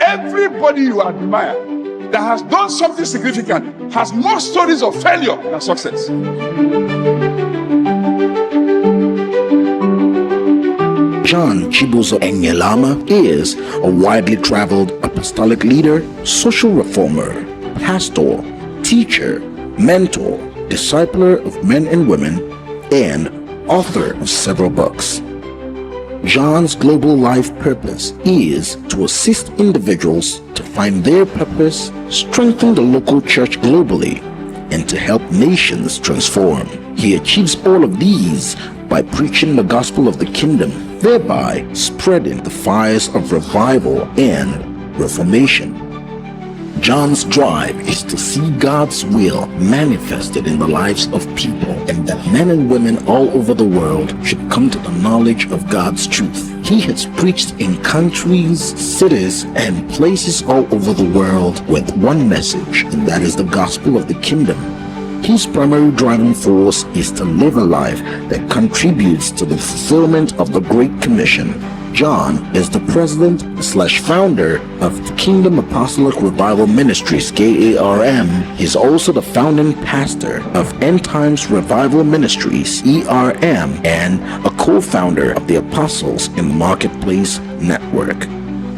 Everybody you admire that has done something significant has more stories of failure than success. John Ngozi Enelamah is a widely traveled apostolic leader, social reformer, pastor, teacher, mentor, discipler of men and women, and author of several books. John's global life purpose is to assist individuals to find their purpose, strengthen the local church globally, and to help nations transform. He achieves all of these by preaching the gospel of the kingdom, thereby spreading the fires of revival and reformation. John's drive is to see God's will manifested in the lives of people, and that men and women all over the world should come to the knowledge of God's truth. He has preached in countries, cities, and places all over the world with one message, and that is the gospel of the kingdom. His primary driving force is to live a life that contributes to the fulfillment of the Great Commission. John is the president/founder of the Kingdom Apostolic Revival Ministries, KARM. He's also the founding pastor of End Times Revival Ministries, ERM, and a co-founder of the Apostles in the Marketplace Network.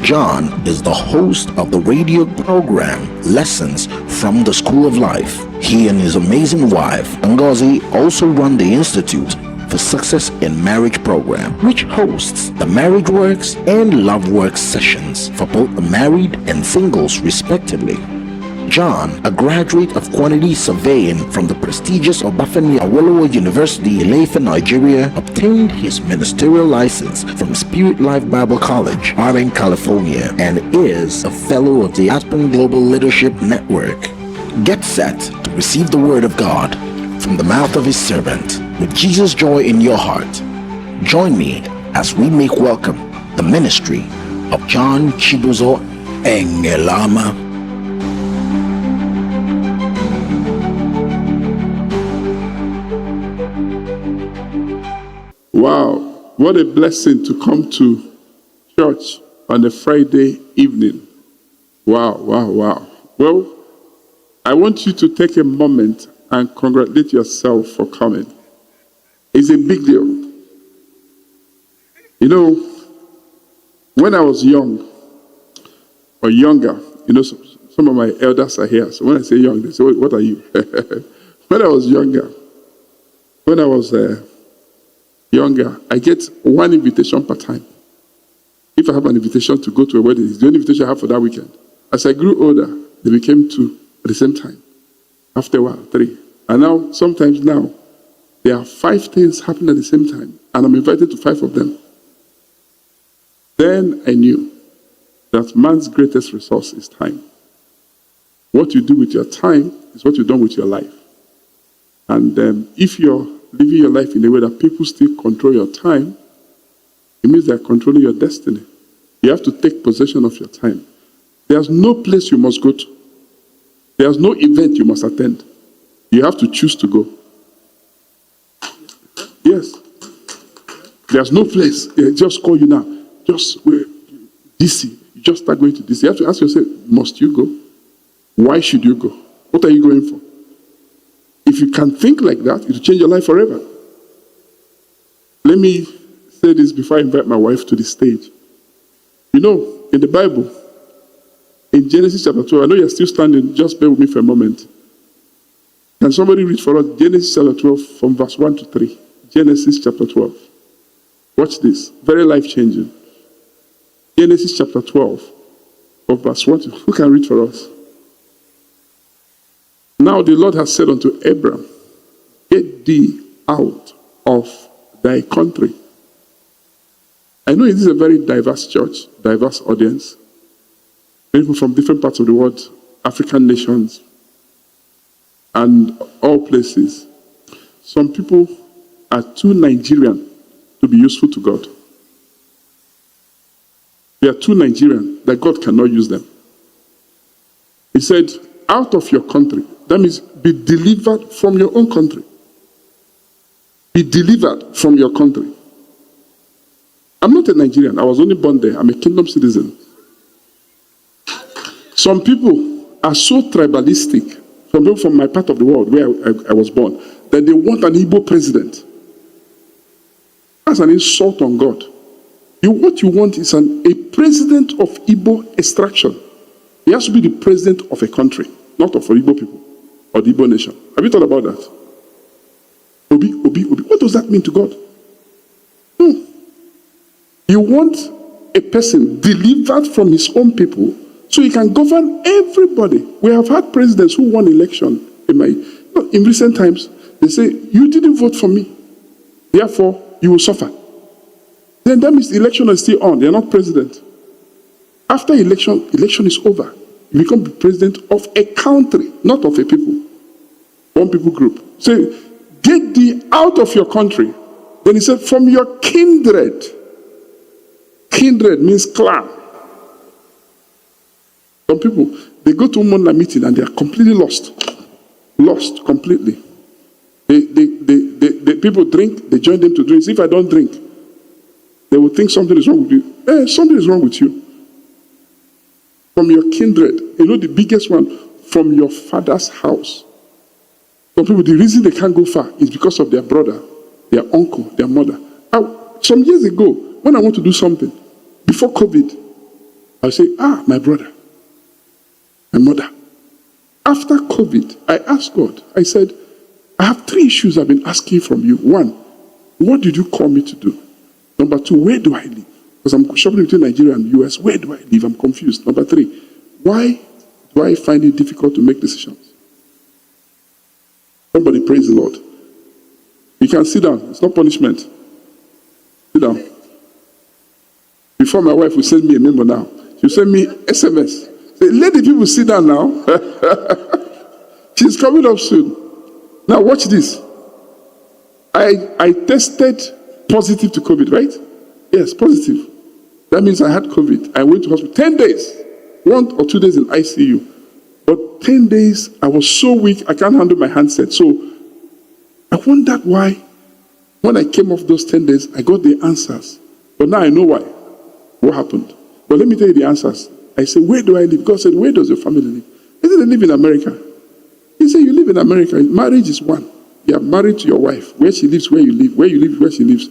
John is the host of the radio program Lessons from the School of Life. He and his amazing wife, Ngozi, also run the Institute for Success in Marriage program, which hosts the Marriage Works and Love Works sessions for both the married and singles respectively. John, a graduate of quantity surveying from the prestigious Obafemi Awolowo University, Ile-Ife, Nigeria, obtained his ministerial license from Spirit Life Bible College, Irvine, California, and is a fellow of the Aspen Global Leadership Network. Get set to receive the word of God from the mouth of his servant with Jesus' joy in your heart. Join me as we make welcome the ministry of John Ngozi Enelamah. Wow, what a blessing to come to church on a Friday evening. Wow. Well, I want you to take a moment and congratulate yourself for coming. It's a big deal. You know, when I was young, or younger, you know, some of my elders are here. So when I say young, they say, what are you? When I was younger, I get one invitation per time. If I have an invitation to go to a wedding, it's the only invitation I have for that weekend. As I grew older, they became 2 at the same time. After a while, 3. And now, sometimes now, there are 5 things happening at the same time, and I'm invited to 5 of them. Then I knew that man's greatest resource is time. What you do with your time is what you've done with your life. And if you're living your life in a way that people still control your time, it means they're controlling your destiny. You have to take possession of your time. There's no place you must go to. There's no event you must attend. You have to choose to go. Yes. There's no place. They just call you now. Just DC. You just start going to DC. You have to ask yourself, must you go? Why should you go? What are you going for? If you can think like that, it will change your life forever. Let me say this before I invite my wife to the stage. You know, in the Bible, in Genesis chapter 12, I know you're still standing, just bear with me for a moment. Can somebody read for us Genesis chapter 12 from verse 1 to 3? Genesis chapter 12. Watch this. Very life-changing. Genesis chapter 12 from verse 1 to... Who can read for us? Now the Lord has said unto Abram, get thee out of thy country. I know it is a very diverse church, diverse audience. People from different parts of the world, African nations, and all places. Some people are too Nigerian to be useful to God. They are too Nigerian that God cannot use them. He said, out of your country. That means be delivered from your own country. Be delivered from your country. I'm not a Nigerian. I was only born there. I'm a kingdom citizen. Some people are so tribalistic, some people from my part of the world where I was born, that they want an Igbo president. That's an insult on God. What you want is a president of Igbo extraction. He has to be the president of a country, not of Igbo people or the Igbo nation. Have you thought about that? Obi. What does that mean to God? No. You want a person delivered from his own people so he can govern everybody. We have had presidents who won election in recent times. They say, you didn't vote for me, therefore you will suffer. Then that means the election is still on. They are not president. After election is over. You become the president of a country, not of a people. One people group. Say, get thee out of your country. Then he said, from your kindred. Kindred means clan. Some people, they go to Umunna meeting and they are completely lost. Lost completely. People drink, they join them to drink. If I don't drink, they will think something is wrong with you. Something is wrong with you. From your kindred. You know the biggest one, from your father's house. Some people, the reason they can't go far is because of their brother, their uncle, their mother. Some years ago, when I want to do something, before COVID, I say, my brother, my mother. After COVID, I asked God, I said, I have 3 issues I've been asking from you. 1, what did you call me to do? Number 2, where do I live? Because I'm shopping between Nigeria and the US. Where do I live? I'm confused. Number 3, why do I find it difficult to make decisions? Somebody praise the Lord. You can sit down. It's not punishment. Sit down. Before my wife will send me a memo now, she'll send me SMS. Say, let the people sit down now. She's coming up soon. Now watch this. I tested positive to COVID, right? Yes, positive. That means I had COVID. I went to hospital 10 days. 1 or 2 days in ICU. But 10 days, I was so weak, I can't handle my handset. So I wondered why, when I came off those 10 days, I got the answers. But now I know why. What happened? But let me tell you the answers. I said, where do I live? God said, where does your family live? I said, they live in America. He said, you live in America. Marriage is one. You are married to your wife. Where she lives, where you live. Where you live, where she lives.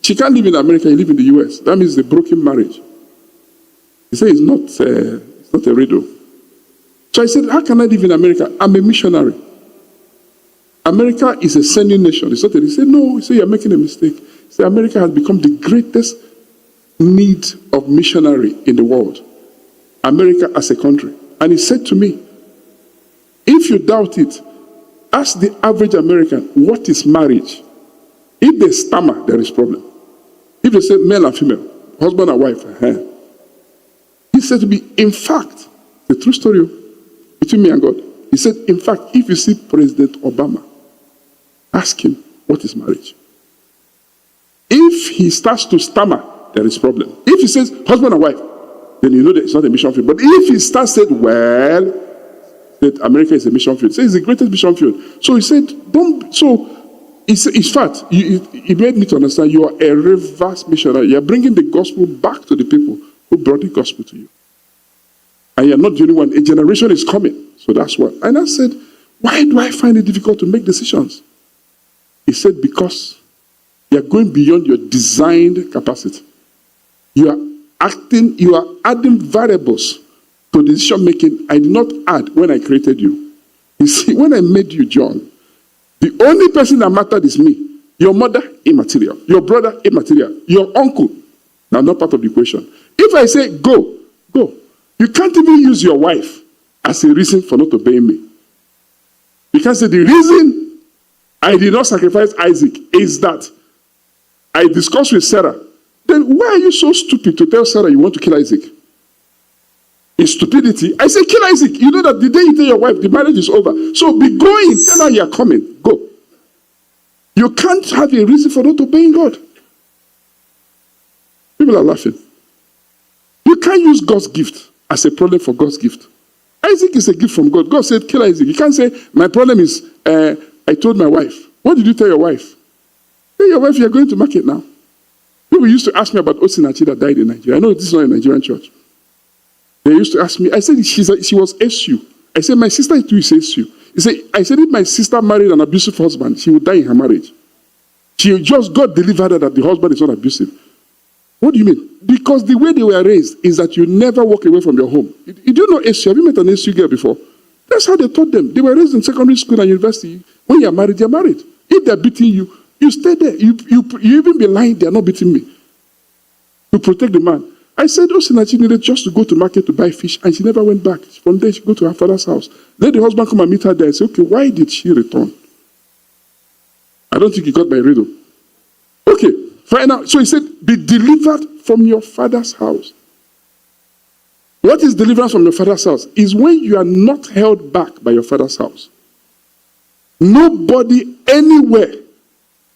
She can't live in America, you live in the US. That means a broken marriage. He said, it's not a riddle. So I said, how can I live in America? I'm a missionary. America is a sending nation. He said, no. He said, you're making a mistake. He said, America has become the greatest need of missionary in the world. America as a country. And he said to me, if you doubt it, ask the average American, what is marriage? If they stammer, there is problem. If they say male and female, husband and wife, he said to me, in fact, the true story between me and God, he said, in fact, if you see President Obama, ask him, what is marriage? If he starts to stammer, there is problem. If he says husband and wife, then you know that it's not a mission field. But if he starts saying, well, that America is a mission field, say it's the greatest mission field. So he said, in fact, he made me to understand you are a reverse missionary. You are bringing the gospel back to the people who brought the gospel to you. And you are not the only one. A generation is coming. So that's what. And I said, why do I find it difficult to make decisions? He said, because you are going beyond your designed capacity. You are adding variables to decision making I did not add when I created you. You see, when I made you, John, the only person that mattered is me. Your mother, immaterial. Your brother, immaterial. Your uncle, now not part of the equation. If I say, go, go. You can't even use your wife as a reason for not obeying me. You can't say the reason I did not sacrifice Isaac is that I discussed with Sarah. Then why are you so stupid to tell Sarah you want to kill Isaac? It's stupidity. I say kill Isaac. You know that the day you tell your wife the marriage is over. So be going. Tell her you are coming. Go. You can't have a reason for not obeying God. People are laughing. You can't use God's gift as a problem for God's gift. Isaac is a gift from God. God said kill Isaac. You can't say my problem is I told my wife. What did you tell your wife? Tell your wife you are going to market now. People used to ask me about Osinachi that died in Nigeria. I know this is not a Nigerian church. They used to ask me, I said, she was SU. I said, my sister too is SU. I said, if my sister married an abusive husband, she would die in her marriage. She just got delivered that the husband is not abusive. What do you mean? Because the way they were raised is that you never walk away from your home. You do know SU? Have you met an SU girl before? That's how they taught them. They were raised in secondary school and university. When you're married, you're married. If they're beating you, you stay there. You even be lying, they're not beating me. To protect the man. I said, she needed just to go to market to buy fish, and she never went back. From there, she go to her father's house. Let the husband come and meet her there and say, okay, why did she return? I don't think he got my riddle. Okay, fine out. So he said, be delivered from your father's house. What is deliverance from your father's house? Is when you are not held back by your father's house. Nobody anywhere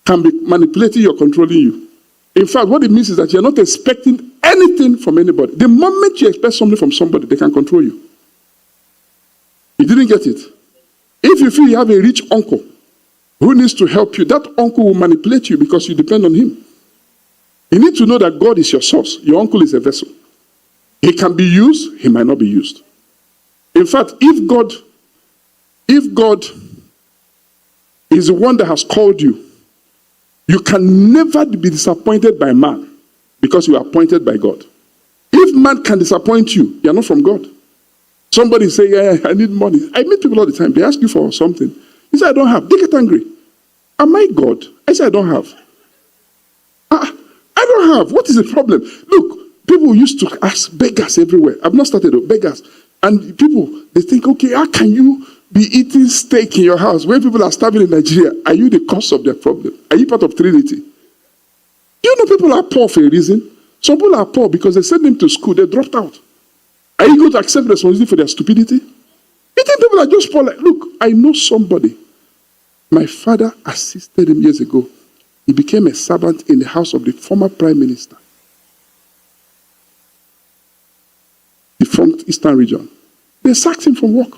can be manipulating or controlling you. In fact, what it means is that you're not expecting anything from anybody. The moment you expect something from somebody, they can control you. You didn't get it. If you feel you have a rich uncle who needs to help you, that uncle will manipulate you because you depend on him. You need to know that God is your source. Your uncle is a vessel. He can be used, he might not be used. In fact, if God is the one that has called you, you can never be disappointed by man because you are appointed by God. If man can disappoint you, you are not from God. Somebody say, yeah, I need money. I meet people all the time. They ask you for something. You say, I don't have. They get angry. Am I God? I say, I don't have. I don't have. What is the problem? Look, people used to ask beggars everywhere. I've not started with beggars. And people, they think, okay, how can you be eating steak in your house when people are starving in Nigeria? Are you the cause of their problem? Are you part of Trinity? You know people are poor for a reason. Some people are poor because they send them to school, they dropped out. Are you going to accept responsibility for their stupidity? You think people are just poor? Like, look, I know somebody. My father assisted him years ago. He became a servant in the house of the former prime minister. The front eastern region. They sacked him from work.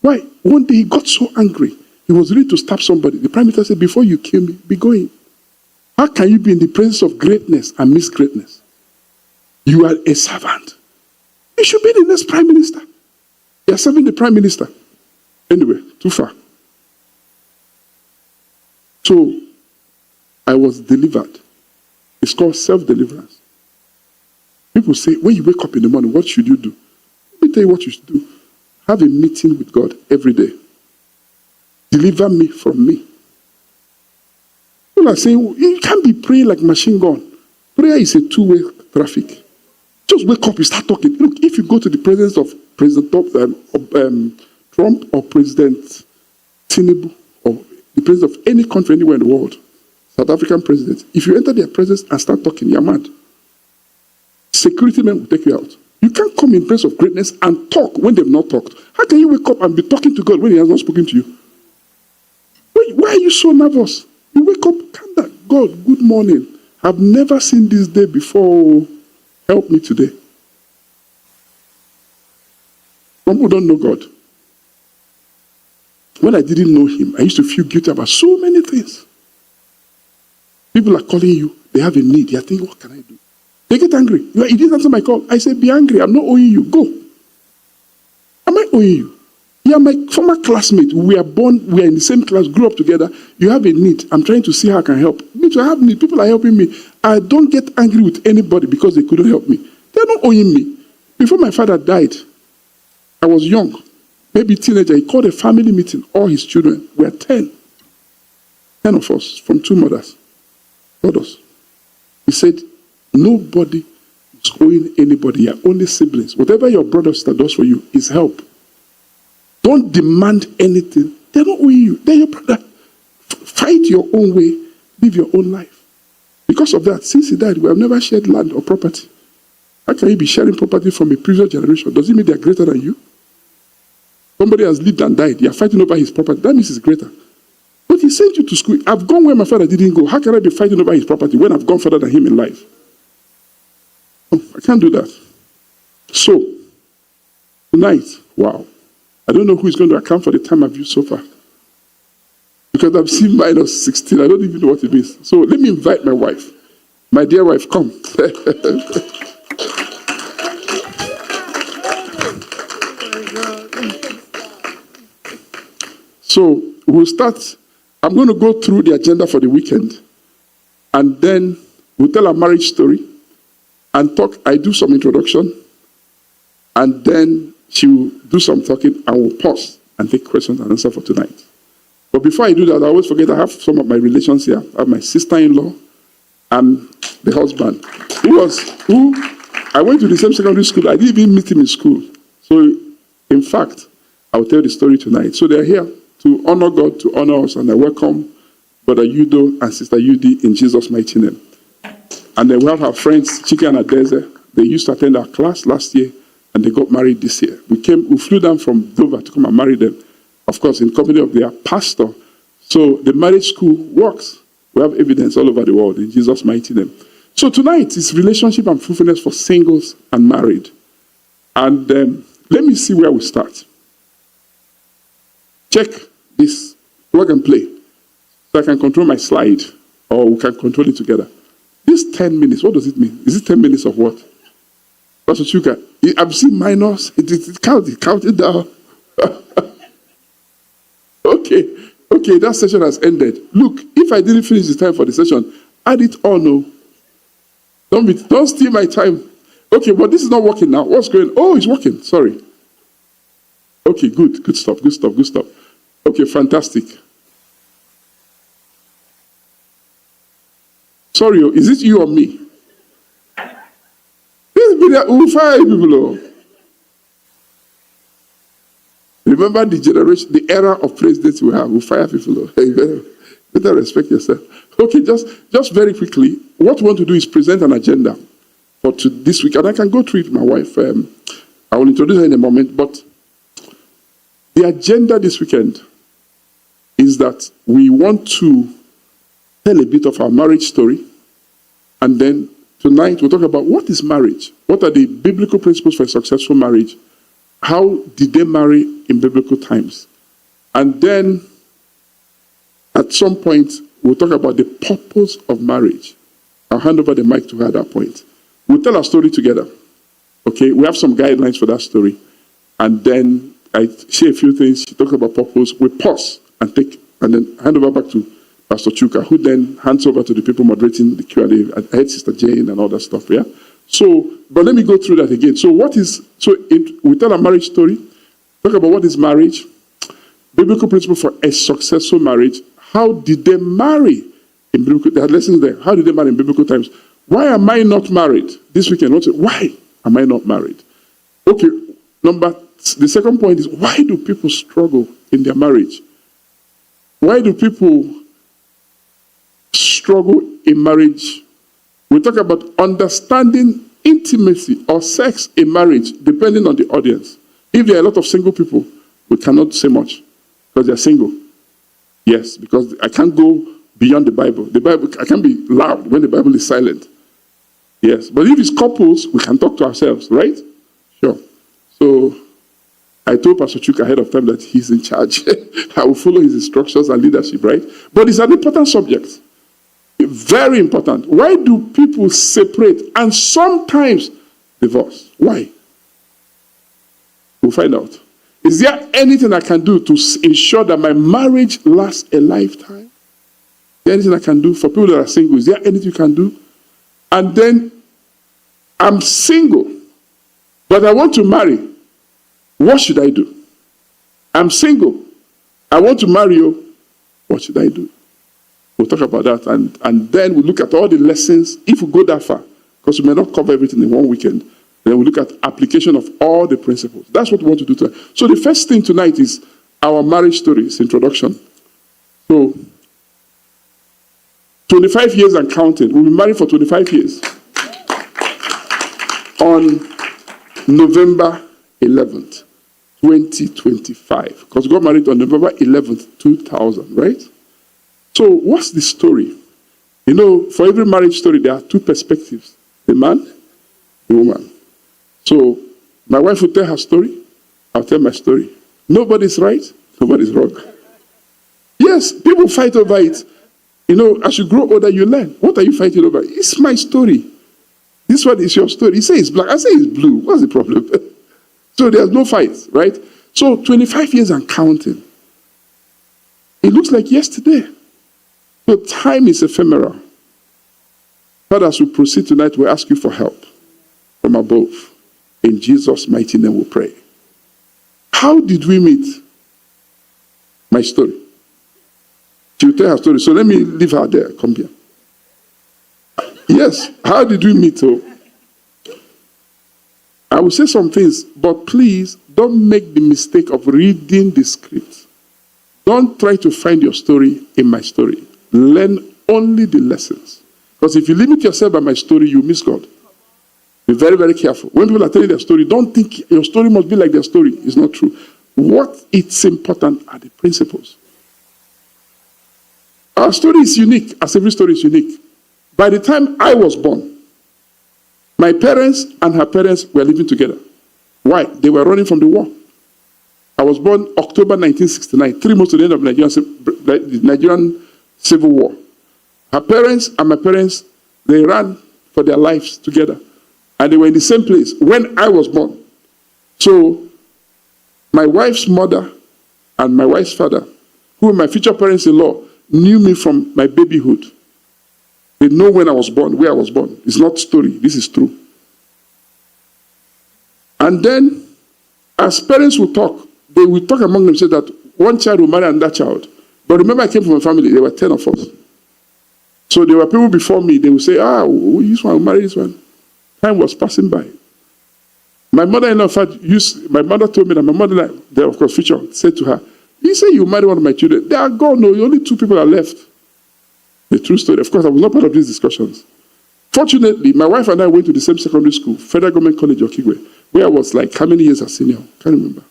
Why? One day he got so angry. He was ready to stab somebody. The prime minister said, before you kill me, be going. How can you be in the presence of greatness and miss greatness? You are a servant. You should be the next prime minister. You are serving the prime minister. Anyway, too far. So, I was delivered. It's called self-deliverance. People say, when you wake up in the morning, what should you do? Let me tell you what you should do. Have a meeting with God every day. Deliver me from me. People are saying, you can't be praying like machine gun. Prayer is a two-way traffic. Just wake up and start talking. Look, if you go to the presence of President Trump or President Tinubu or the president of any country anywhere in the world, South African president, if you enter their presence and start talking, you're mad. Security men will take you out. You can't come in presence of greatness and talk when they've not talked. How can you wake up and be talking to God when he has not spoken to you? Why are you so nervous? You wake up, calm down. God, good morning. I've never seen this day before. Help me today. Some people don't know God. When I didn't know him, I used to feel guilty about so many things. People are calling you. They have a need. You're thinking, what can I do? They get angry. You didn't answer my call. I said, be angry. I'm not owing you. Go. Am I owing you? You are my former classmate. We are in the same class, grew up together. You have a need. I'm trying to see how I can help. Me too, I have need. People are helping me. I don't get angry with anybody because they couldn't help me. They're not owing me. Before my father died, I was young, maybe teenager. He called a family meeting. All his children were 10. 10 of us from 2 mothers. Brothers. He said, nobody is owing anybody. You're only siblings. Whatever your brother or sister does for you is help. Don't demand anything. They're not owing you. They're your brother. Fight your own way. Live your own life. Because of that, since he died, we have never shared land or property. How can you be sharing property from a previous generation? Does it mean they're greater than you? Somebody has lived and died. You're fighting over his property. That means he's greater. But he sent you to school. I've gone where my father didn't go. How can I be fighting over his property when I've gone further than him in life? Oh, I can't do that. So, tonight, wow. I don't know who is going to account for the time I've used so far. Because I've seen -16. I don't even know what it means. So let me invite my wife. My dear wife, come. So we'll start. I'm going to go through the agenda for the weekend, and then we'll tell a marriage story and talk. I do some introduction, and then she will do some talking, and we'll pause and take questions and answer for tonight. But before I do that, I always forget I have some of my relations here. I have my sister-in-law and the husband, who I went to the same secondary school. I didn't even meet him in school. So, in fact, I will tell the story tonight. So they're here to honor God, to honor us, and I welcome Brother Udo and Sister Yudi in Jesus' mighty name. And then we have our friends, Chike and Adeze. They used to attend our class last year, and they got married this year. We flew down from Dover to come and marry them, of course, in company of their pastor. So the marriage school works. We have evidence all over the world in Jesus' mighty name. So tonight is relationship and fruitfulness for singles and married. And let me see where we start. Check this. Plug and play. So I can control my slide, or we can control it together. This 10 minutes, what does it mean? Is it 10 minutes of what? Pastor Chuka, I've seen minus. It counted down. Okay, that session has ended. Look, if I didn't finish the time for the session, add it on. No. Don't steal my time. Okay, but this is not working now. What's going on? Oh, it's working. Sorry. Okay, good stuff. Okay, fantastic. Sorry, is it you or me? This will fire people. Remember the generation, the era of presidents we have. We'll fire people. Better respect yourself. Okay, just very quickly, what we want to do is present an agenda for this week, and I can go through it with my wife. I will introduce her in a moment, but the agenda this weekend is that we want to tell a bit of our marriage story, and then tonight we'll talk about what is marriage, what are the biblical principles for a successful marriage, how did they marry in biblical times, and then at some point we'll talk about the purpose of marriage. I'll hand over the mic to her at that point. We'll tell our story together. Okay, we have some guidelines for that story. And then I share a few things. She talks about purpose. We pause and then hand over back to Pastor Chuka, who then hands over to the people moderating the Q&A. I heard Sister Jane and all that stuff, yeah? So, but let me go through that again. So we tell a marriage story, talk about what is marriage, biblical principle for a successful marriage. How did they marry in biblical? There are lessons there. How did they marry in biblical times? Why am I not married this weekend? Why am I not married? Okay, the second point is, why do people struggle in their marriage? Why do people struggle in marriage? We talk about understanding intimacy or sex in marriage, depending on the audience. If there are a lot of single people, we cannot say much because they are single. Yes, because I can't go beyond the Bible. I can't be loud when the Bible is silent. Yes, but if it's couples, we can talk to ourselves, right? Sure. So I told Pastor Chuka ahead of time that he's in charge. I will follow his instructions and leadership, right? But it's an important subject. Very important. Why do people separate and sometimes divorce? Why? We'll find out. Is there anything I can do to ensure that my marriage lasts a lifetime? Is there anything I can do for people that are single? Is there anything you can do? And then I'm single, but I want to marry. What should I do? I'm single. I want to marry you. What should I do? We'll talk about that, and then we'll look at all the lessons, if we go that far, because we may not cover everything in one weekend. Then we'll look at application of all the principles. That's what we want to do tonight. So the first thing tonight is our marriage stories, introduction. So, 25 years and counting. We'll be married for 25 years. On November 11th, 2025. Because we got married on November 11th, 2000, right? So what's the story? You know, for every marriage story, there are two perspectives. The man, the woman. So my wife will tell her story. I'll tell my story. Nobody's right. Nobody's wrong. Yes, people fight over it. You know, as you grow older, you learn. What are you fighting over? It's my story. This one is your story. You say it's black. I say it's blue. What's the problem? So there's no fight, right? So 25 years and counting. It looks like yesterday. So time is ephemeral. But as we proceed tonight, we ask you for help from above. In Jesus' mighty name we pray. How did we meet? My story. She will tell her story. So let me leave her there. Come here. Yes. How did we meet? Oh, I will say some things, but please don't make the mistake of reading the script. Don't try to find your story in my story. Learn only the lessons. Because if you limit yourself by my story, you miss God. Be very, very careful. When people are telling their story, don't think your story must be like their story. It's not true. What is important are the principles. Our story is unique, as every story is unique. By the time I was born, my parents and her parents were living together. Why? They were running from the war. I was born October 1969, 3 months to the end of the Nigerian Civil War. Her parents and my parents, they ran for their lives together. And they were in the same place when I was born. So, my wife's mother and my wife's father, who were my future parents-in-law, knew me from my babyhood. They know when I was born, where I was born. It's not story, this is true. And then, as parents would talk, they would talk among themselves that one child will marry another child. But remember, I came from a family, there were 10 of us. So there were people before me, they would say, this one will marry this one. Time was passing by. My mother-in-law, in fact, my mother told me that my mother-in-law, they of course, future, said to her, you say you marry one of my children. They are gone, no, only 2 people are left. The true story. Of course, I was not part of these discussions. Fortunately, my wife and I went to the same secondary school, Federal Government College, Okigwe, where I was like, how many years a senior? Can't remember.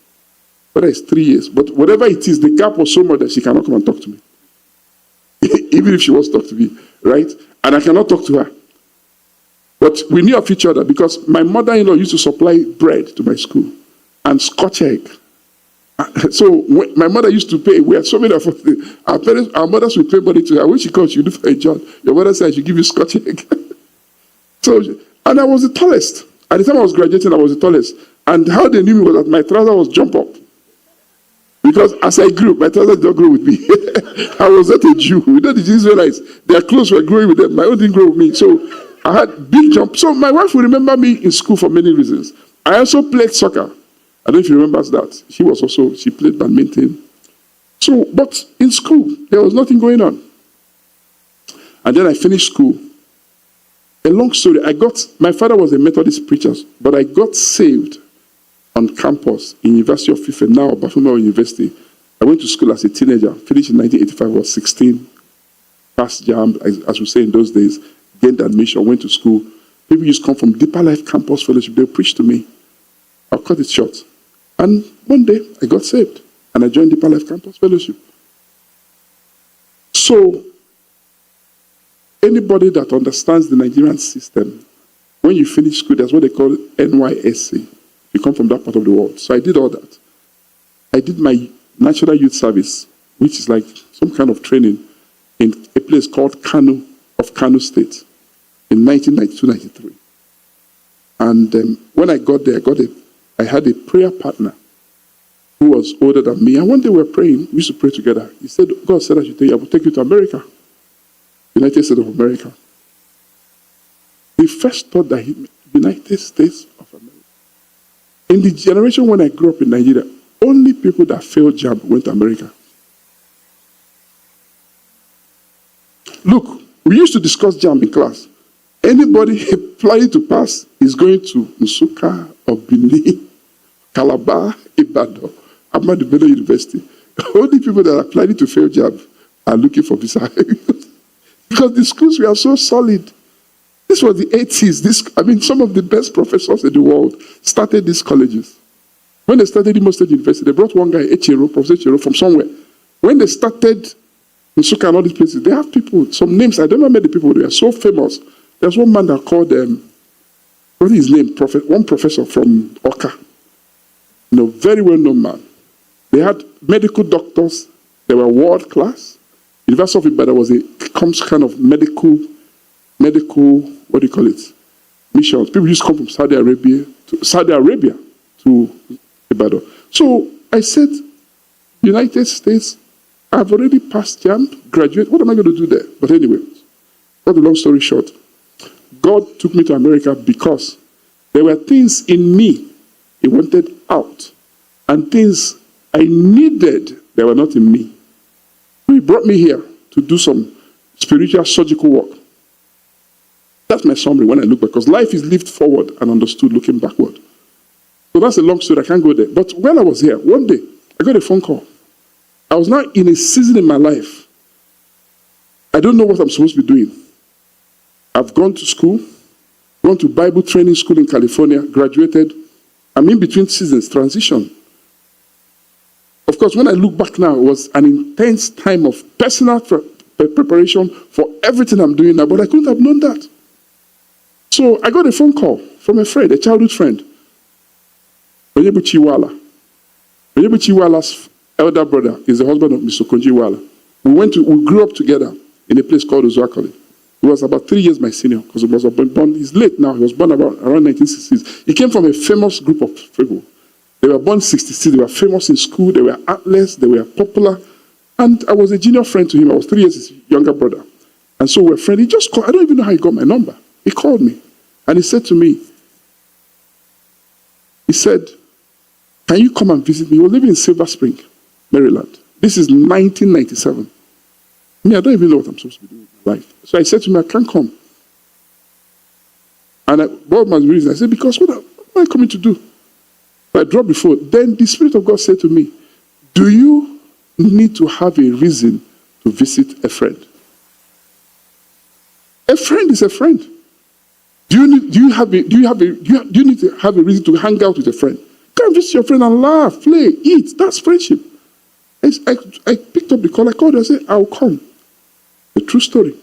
Whether it's 3 years. But whatever it is, the gap was so much that she cannot come and talk to me. Even if she wants to talk to me, right? And I cannot talk to her. But we knew of each other because my mother-in-law used to supply bread to my school and Scotch egg. So my mother used to pay. We had so many of us. Our mothers would pay money to her. When she comes, she do for a job. Your mother said, I should give you Scotch egg. And I was the tallest. At the time I was graduating, I was the tallest. And how they knew me was that my trouser was jump up. Because as I grew, my trousers did not grow with me. I was not a Jew. You know the Israelites, their clothes were growing with them. My own didn't grow with me. So I had big jump. So my wife will remember me in school for many reasons. I also played soccer. I don't know if you remember that. She played badminton. So, but in school, there was nothing going on. And then I finished school. A long story. My father was a Methodist preacher, but I got saved on campus in University of Ife, now Bafuma University. I went to school as a teenager, finished in 1985, I was 16, passed JAM, as we say in those days, gained admission, went to school. People used to come from Deeper Life Campus Fellowship, they preached to me. I'll cut it short. And one day, I got saved, and I joined Deeper Life Campus Fellowship. So, anybody that understands the Nigerian system, when you finish school, that's what they call NYSC. You come from that part of the world. So I did all that. I did my National Youth Service, which is like some kind of training in a place called Kano State in 1992-93. And when I got there, I had a prayer partner who was older than me. And one day we were praying, we used to pray together. He said, God said I will take you to America, United States of America. The first thought that United States of America. In the generation when I grew up in Nigeria, only people that failed JAMB went to America. Look, we used to discuss JAMB in class. Anybody planning to pass is going to Nsukka or Benin, Calabar, Ibadan, Ahmadu Bello University. Only people that are planning to fail JAMB are looking for visa. Because the schools were so solid. This was the 80s. Some of the best professors in the world started these colleges. When they started Imo State University, they brought one guy, Professor Echero, from somewhere. When they started Nsukka and all these places, they have people, some names, I don't remember the people, they are so famous. There's one man that called what is his name? One professor from Oka. Very well-known man. They had medical doctors, they were world class. University of Ibadan was a kind of medical, what do you call it? Missions. People used to come from Saudi Arabia to Ibadan. So I said, United States I've already passed JAMB, graduate. What am I going to do there? But anyway, cut the long story short, God took me to America because there were things in me He wanted out, and things I needed that were not in me. So He brought me here to do some spiritual surgical work. That's my summary when I look back, because life is lived forward and understood looking backward. So that's a long story. I can't go there. But when I was here, one day, I got a phone call. I was now in a season in my life. I don't know what I'm supposed to be doing. I've gone to school, gone to Bible training school in California, graduated. I'm in between seasons, transition. Of course, when I look back now, it was an intense time of personal preparation for everything I'm doing now, but I couldn't have known that. So I got a phone call from a friend, a childhood friend, Onyebu Chiwala. Onyebu Chiwala's elder brother is the husband of Mr. Konjiwala. We grew up together in a place called Uzuakoli. He was about 3 years my senior, because he was born, he's late now, he was born around 1960s. He came from a famous group of people. They were born 66, they were famous in school, they were athletes, they were popular. And I was a junior friend to him. I was 3 years his younger brother. And so we're friends. He just called. I don't even know how he got my number. He called me. And he said to me, he said, can you come and visit me? He was living in Silver Spring, Maryland. This is 1997. I don't even know what I'm supposed to be doing with my life. So I said to him, I can't come. And what was the reason? I said, because what am I coming to do? So I dropped the phone. Then the Spirit of God said to me, do you need to have a reason to visit a friend? A friend is a friend. Do you need to have a reason to hang out with a friend? Come visit your friend and laugh, play, eat. That's friendship. I picked up the call. I called her. I said, I'll come. A true story.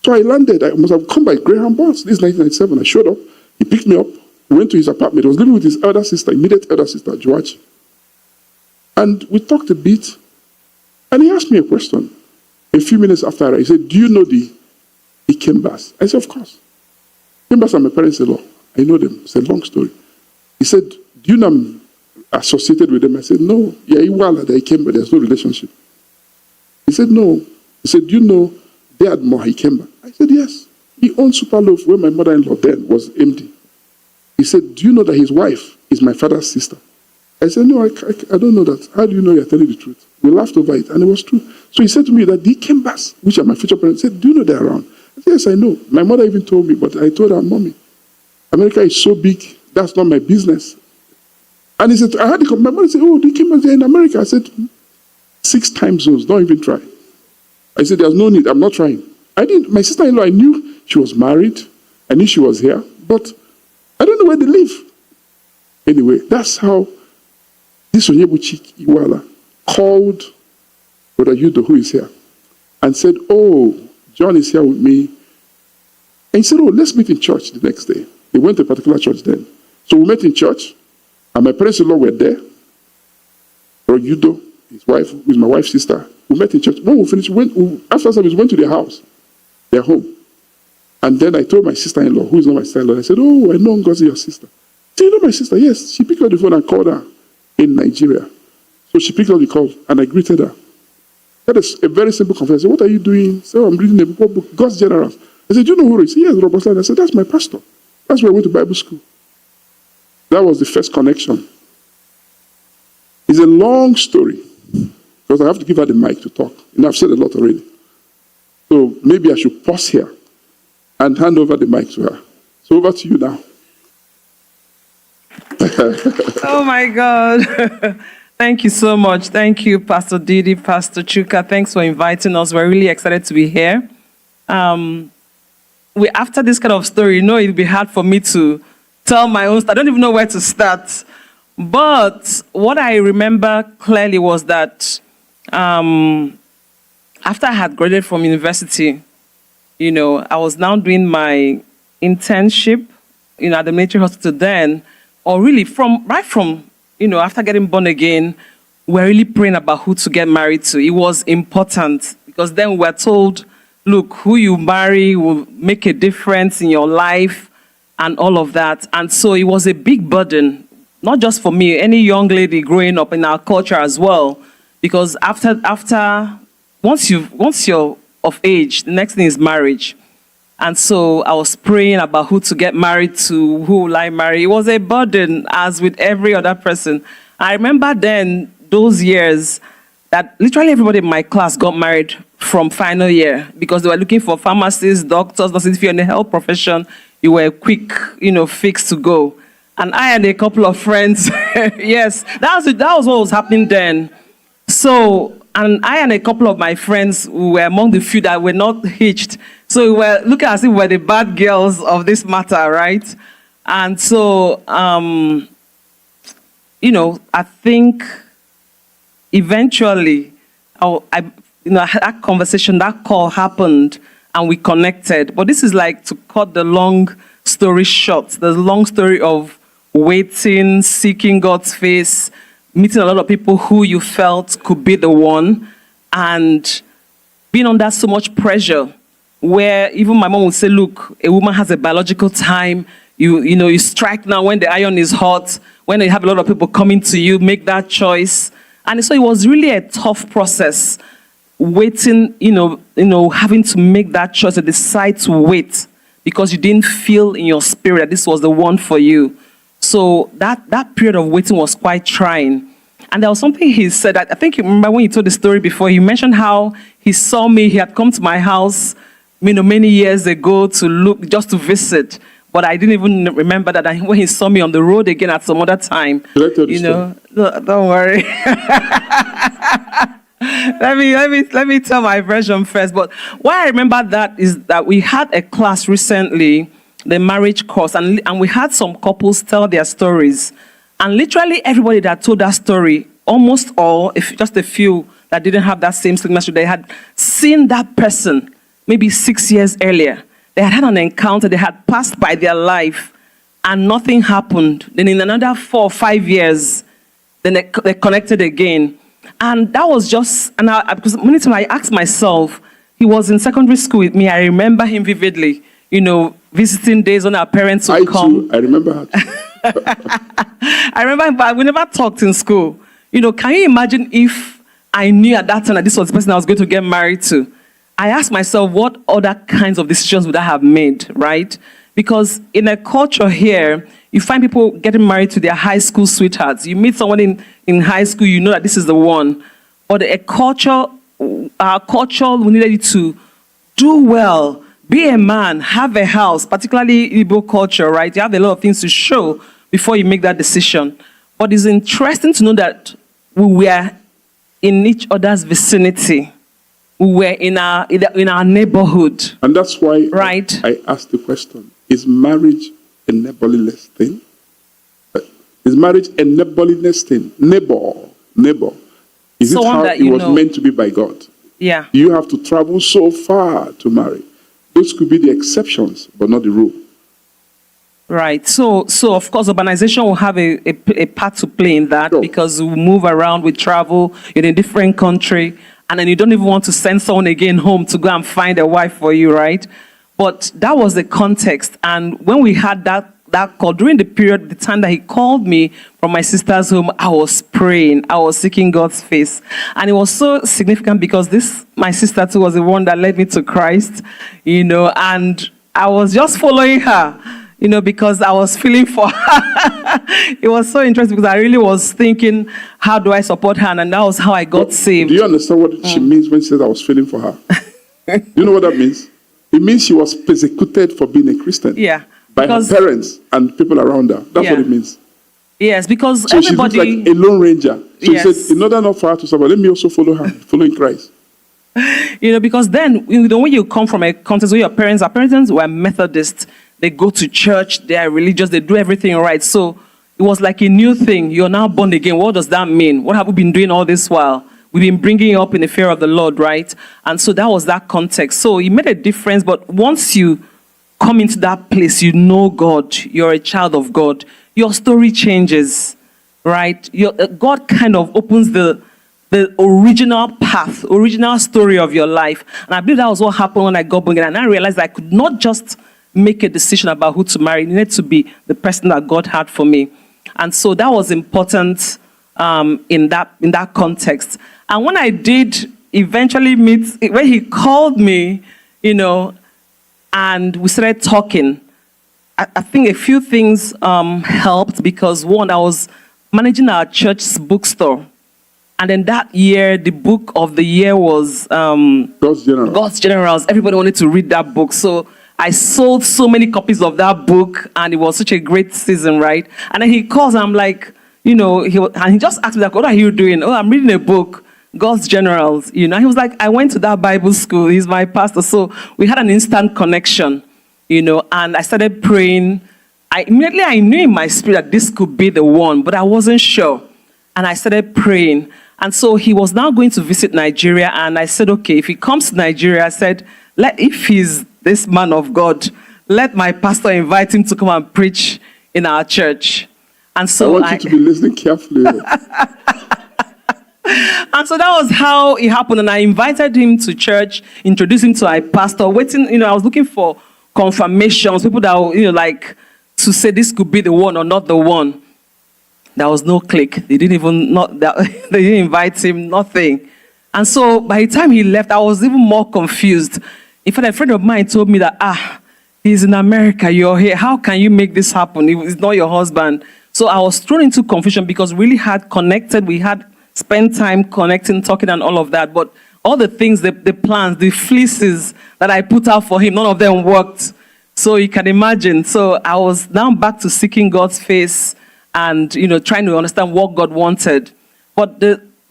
So I landed. I must have come by Greyhound bus. This is 1997. I showed up. He picked me up. We went to his apartment. He was living with his elder sister, immediate elder sister, Joachi. And we talked a bit. And he asked me a question. A few minutes after, he said, do you know the Ikembas? I said, of course. Ikembas are my parents-in-law. I know them. It's a long story. He said, do you know I'm associated with them? I said, no. Yeah, Iwala, the Ikemba, there's no relationship. He said, no. He said, do you know they admire Ikemba? I said, yes. He owned Superloaf where my mother-in-law then was MD. He said, do you know that his wife is my father's sister? I said, no, I don't know that. How do you know you're telling the truth? We laughed over it, and it was true. So he said to me that the Ikembas, which are my future parents, said, do you know they're around? I said, yes, I know. My mother even told me, but I told her, Mommy, America is so big, that's not my business. And he said, my mother said, oh, the Ikembas are in America. I said, 6 time zones, don't even try. I said, there's no need, I'm not trying. My sister-in-law, I knew she was married, I knew she was here, but I don't know where they live. Anyway, that's how this Onyebu Iwala called Brother Yudo, who is here, and said, oh, John is here with me. And he said, oh, let's meet in church the next day. They went to a particular church then. So we met in church, and my parents-in-law were there. Brother Yudo, his wife, who is my wife's sister, we met in church. When we finished, after service, we went to their house, their home. And then I told my sister-in-law, who is not my sister-in-law, I said, oh, I know Ngozi, your sister. Do you know my sister? Yes. She picked up the phone and called her in Nigeria. So she picked up the call, and I greeted her. That is a very simple confession. I said, what are you doing? So I'm reading a book, God's Generals. I said, do you know who he is? Yes, Robert Slan. I said, that's my pastor. That's where I went to Bible school. That was the first connection. It's a long story, because I have to give her the mic to talk. And I've said a lot already. So maybe I should pause here and hand over the mic to her. So over to you now. Oh my God. Thank you so much. Thank you, Pastor Didi, Pastor Chuka. Thanks for inviting us. We're really excited to be here. After this kind of story, it'll be hard for me to tell my own story. I don't even know where to start. But what I remember clearly was that after I had graduated from university, I was now doing my internship, at the military hospital then, or really right from after getting born again, we're really praying about who to get married to. It was important because then we're told, look, who you marry will make a difference in your life and all of that. And so it was a big burden, not just for me, any young lady growing up in our culture as well. because once you're of age, the next thing is marriage. And so I was praying about who to get married to, who will I marry. It was a burden, as with every other person. I remember then, those years, that literally everybody in my class got married from final year because they were looking for pharmacists, doctors, nurses. If you're in the health profession, you were a quick, fix to go. And I and a couple of friends, yes, that was what was happening then. So, and I and a couple of my friends were among the few that were not hitched. So we were looking as if we were the bad girls of this matter, right? And so, I think eventually, I had that conversation, that call happened, and we connected. But this is like to cut the long story short. The long story of waiting, seeking God's face, meeting a lot of people who you felt could be the one, and being under so much pressure, where even my mom would say, look, a woman has a biological time. You strike now when the iron is hot, when you have a lot of people coming to you, make that choice. And so it was really a tough process, waiting, having to make that choice, to decide to wait, because you didn't feel in your spirit that this was the one for you. So that period of waiting was quite trying. And there was something he said, I think you remember when he told the story before, he mentioned how he saw me, he had come to my house, many years ago just to visit. But I didn't even remember that when he saw me on the road again at some other time. No, don't worry. let me tell my version first. But why I remember that is that we had a class recently, the marriage course, and we had some couples tell their stories. And literally everybody that told that story, almost all, if just a few that didn't have that same signature, they had seen that person maybe 6 years earlier. They had an encounter, they had passed by their life, and nothing happened. Then in another 4 or 5 years, then they connected again. And that was just, because many times I asked myself, he was in secondary school with me. I remember him vividly, visiting days when our parents would come. I remember her. I remember him, but we never talked in school. Can you imagine if I knew at that time that this was the person I was going to get married to? I asked myself, what other kinds of decisions would I have made, right? Because in a culture here, you find people getting married to their high school sweethearts. You meet someone in high school, you know that this is the one. But our culture, we needed you to do well, be a man, have a house, particularly Igbo culture, right? You have a lot of things to show before you make that decision. But it's interesting to know that we were in each other's vicinity. We were in our neighborhood. And that's why right? I asked the question, is marriage a neighborliness thing? Is marriage a neighborliness thing? Neighbor. Is it how it was meant to be by God? Yeah. You have to travel so far to marry. Those could be the exceptions, but not the rule. Right. So of course, urbanization will have a part to play in that, because we move around, we travel in a different country, and then you don't even want to send someone again home to go and find a wife for you, right? But that was the context. And when we had that call, during the time that he called me from my sister's home, I was praying, I was seeking God's face. And it was so significant because my sister too was the one that led me to Christ, and I was just following her. Because I was feeling for her. It was so interesting because I really was thinking, how do I support her? And that was how I got saved. Do you understand what she means when she says I was feeling for her? Do you know what that means? It means she was persecuted for being a Christian. Yeah. By her parents and people around her. That's what it means. Yes, because so everybody... she looks like a lone ranger. So yes. He said, in order not for her to suffer, let me also follow her, following Christ. Because then, when you come from a context where our parents were Methodists, they go to church, they are religious, they do everything right. So it was like a new thing. You're now born again. What does that mean? What have we been doing all this while? We've been bringing you up in the fear of the Lord, right? And so that was that context. So it made a difference. But once you come into that place, you know God, you're a child of God, your story changes, right? God kind of opens the original path, original story of your life. And I believe that was what happened when I got born again. And I realized I could not just make a decision about who to marry. It needed to be the person that God had for me. And so that was important in that context. And when I did eventually meet, when he called me, and we started talking, I think a few things helped, because one, I was managing our church's bookstore. And then that year, the book of the year was God's Generals. Everybody wanted to read that book. So I sold so many copies of that book, and it was such a great season, right? And then he calls, and I'm like, and he just asked me, like, what are you doing? Oh, I'm reading a book, God's Generals. He was like, I went to that Bible school. He's my pastor. So we had an instant connection, and I started praying. I knew in my spirit that this could be the one, but I wasn't sure. And I started praying. And so he was now going to visit Nigeria. And I said, okay, if he comes to Nigeria, I said, if he's this man of God, let my pastor invite him to come and preach in our church. And so I want you to be listening carefully. And so that was how it happened. And I invited him to church, introduced him to my pastor, waiting, I was looking for confirmations, people that would, like to say this could be the one or not the one. There was no click. They didn't they didn't invite him, nothing. And so by the time he left, I was even more confused. In fact, a friend of mine told me that, he's in America, you're here. How can you make this happen? He's not your husband. So I was thrown into confusion, because we really had connected. We had spent time connecting, talking and all of that. But all the things, the plans, the fleeces that I put out for him, none of them worked. So you can imagine. So I was now back to seeking God's face and, trying to understand what God wanted. But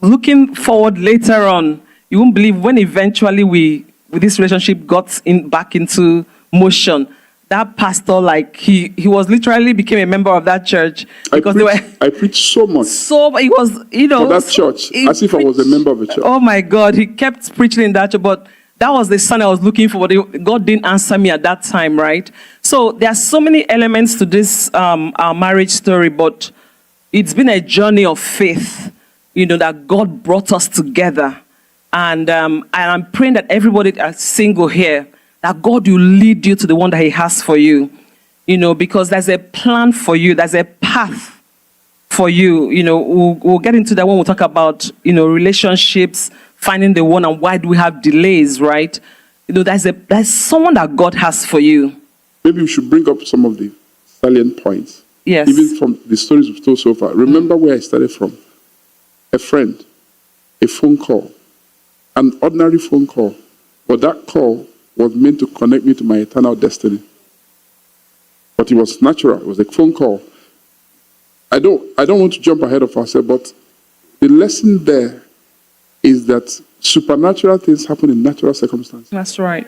looking forward later on, you won't believe when eventually this relationship got back into motion. That pastor, he was literally became a member of that church, because I preached so much. So it was, for that church, as if I was a member of a church. Oh my God, he kept preaching in that church, but that was the son I was looking for, but God didn't answer me at that time, right? So there are so many elements to this our marriage story, but it's been a journey of faith, that God brought us together. And I'm praying that everybody that's single here, that God will lead you to the one that he has for you, because there's a plan for you. There's a path for you. We'll get into that when we talk about, relationships, finding the one, and why do we have delays, right? There's someone that God has for you. Maybe we should bring up some of the salient points. Yes. Even from the stories we've told so far. Remember where I started from. A friend, a phone call, an ordinary phone call. But that call was meant to connect me to my eternal destiny. But it was natural. It was a phone call. I don't want to jump ahead of ourselves, but the lesson there is that supernatural things happen in natural circumstances. That's right.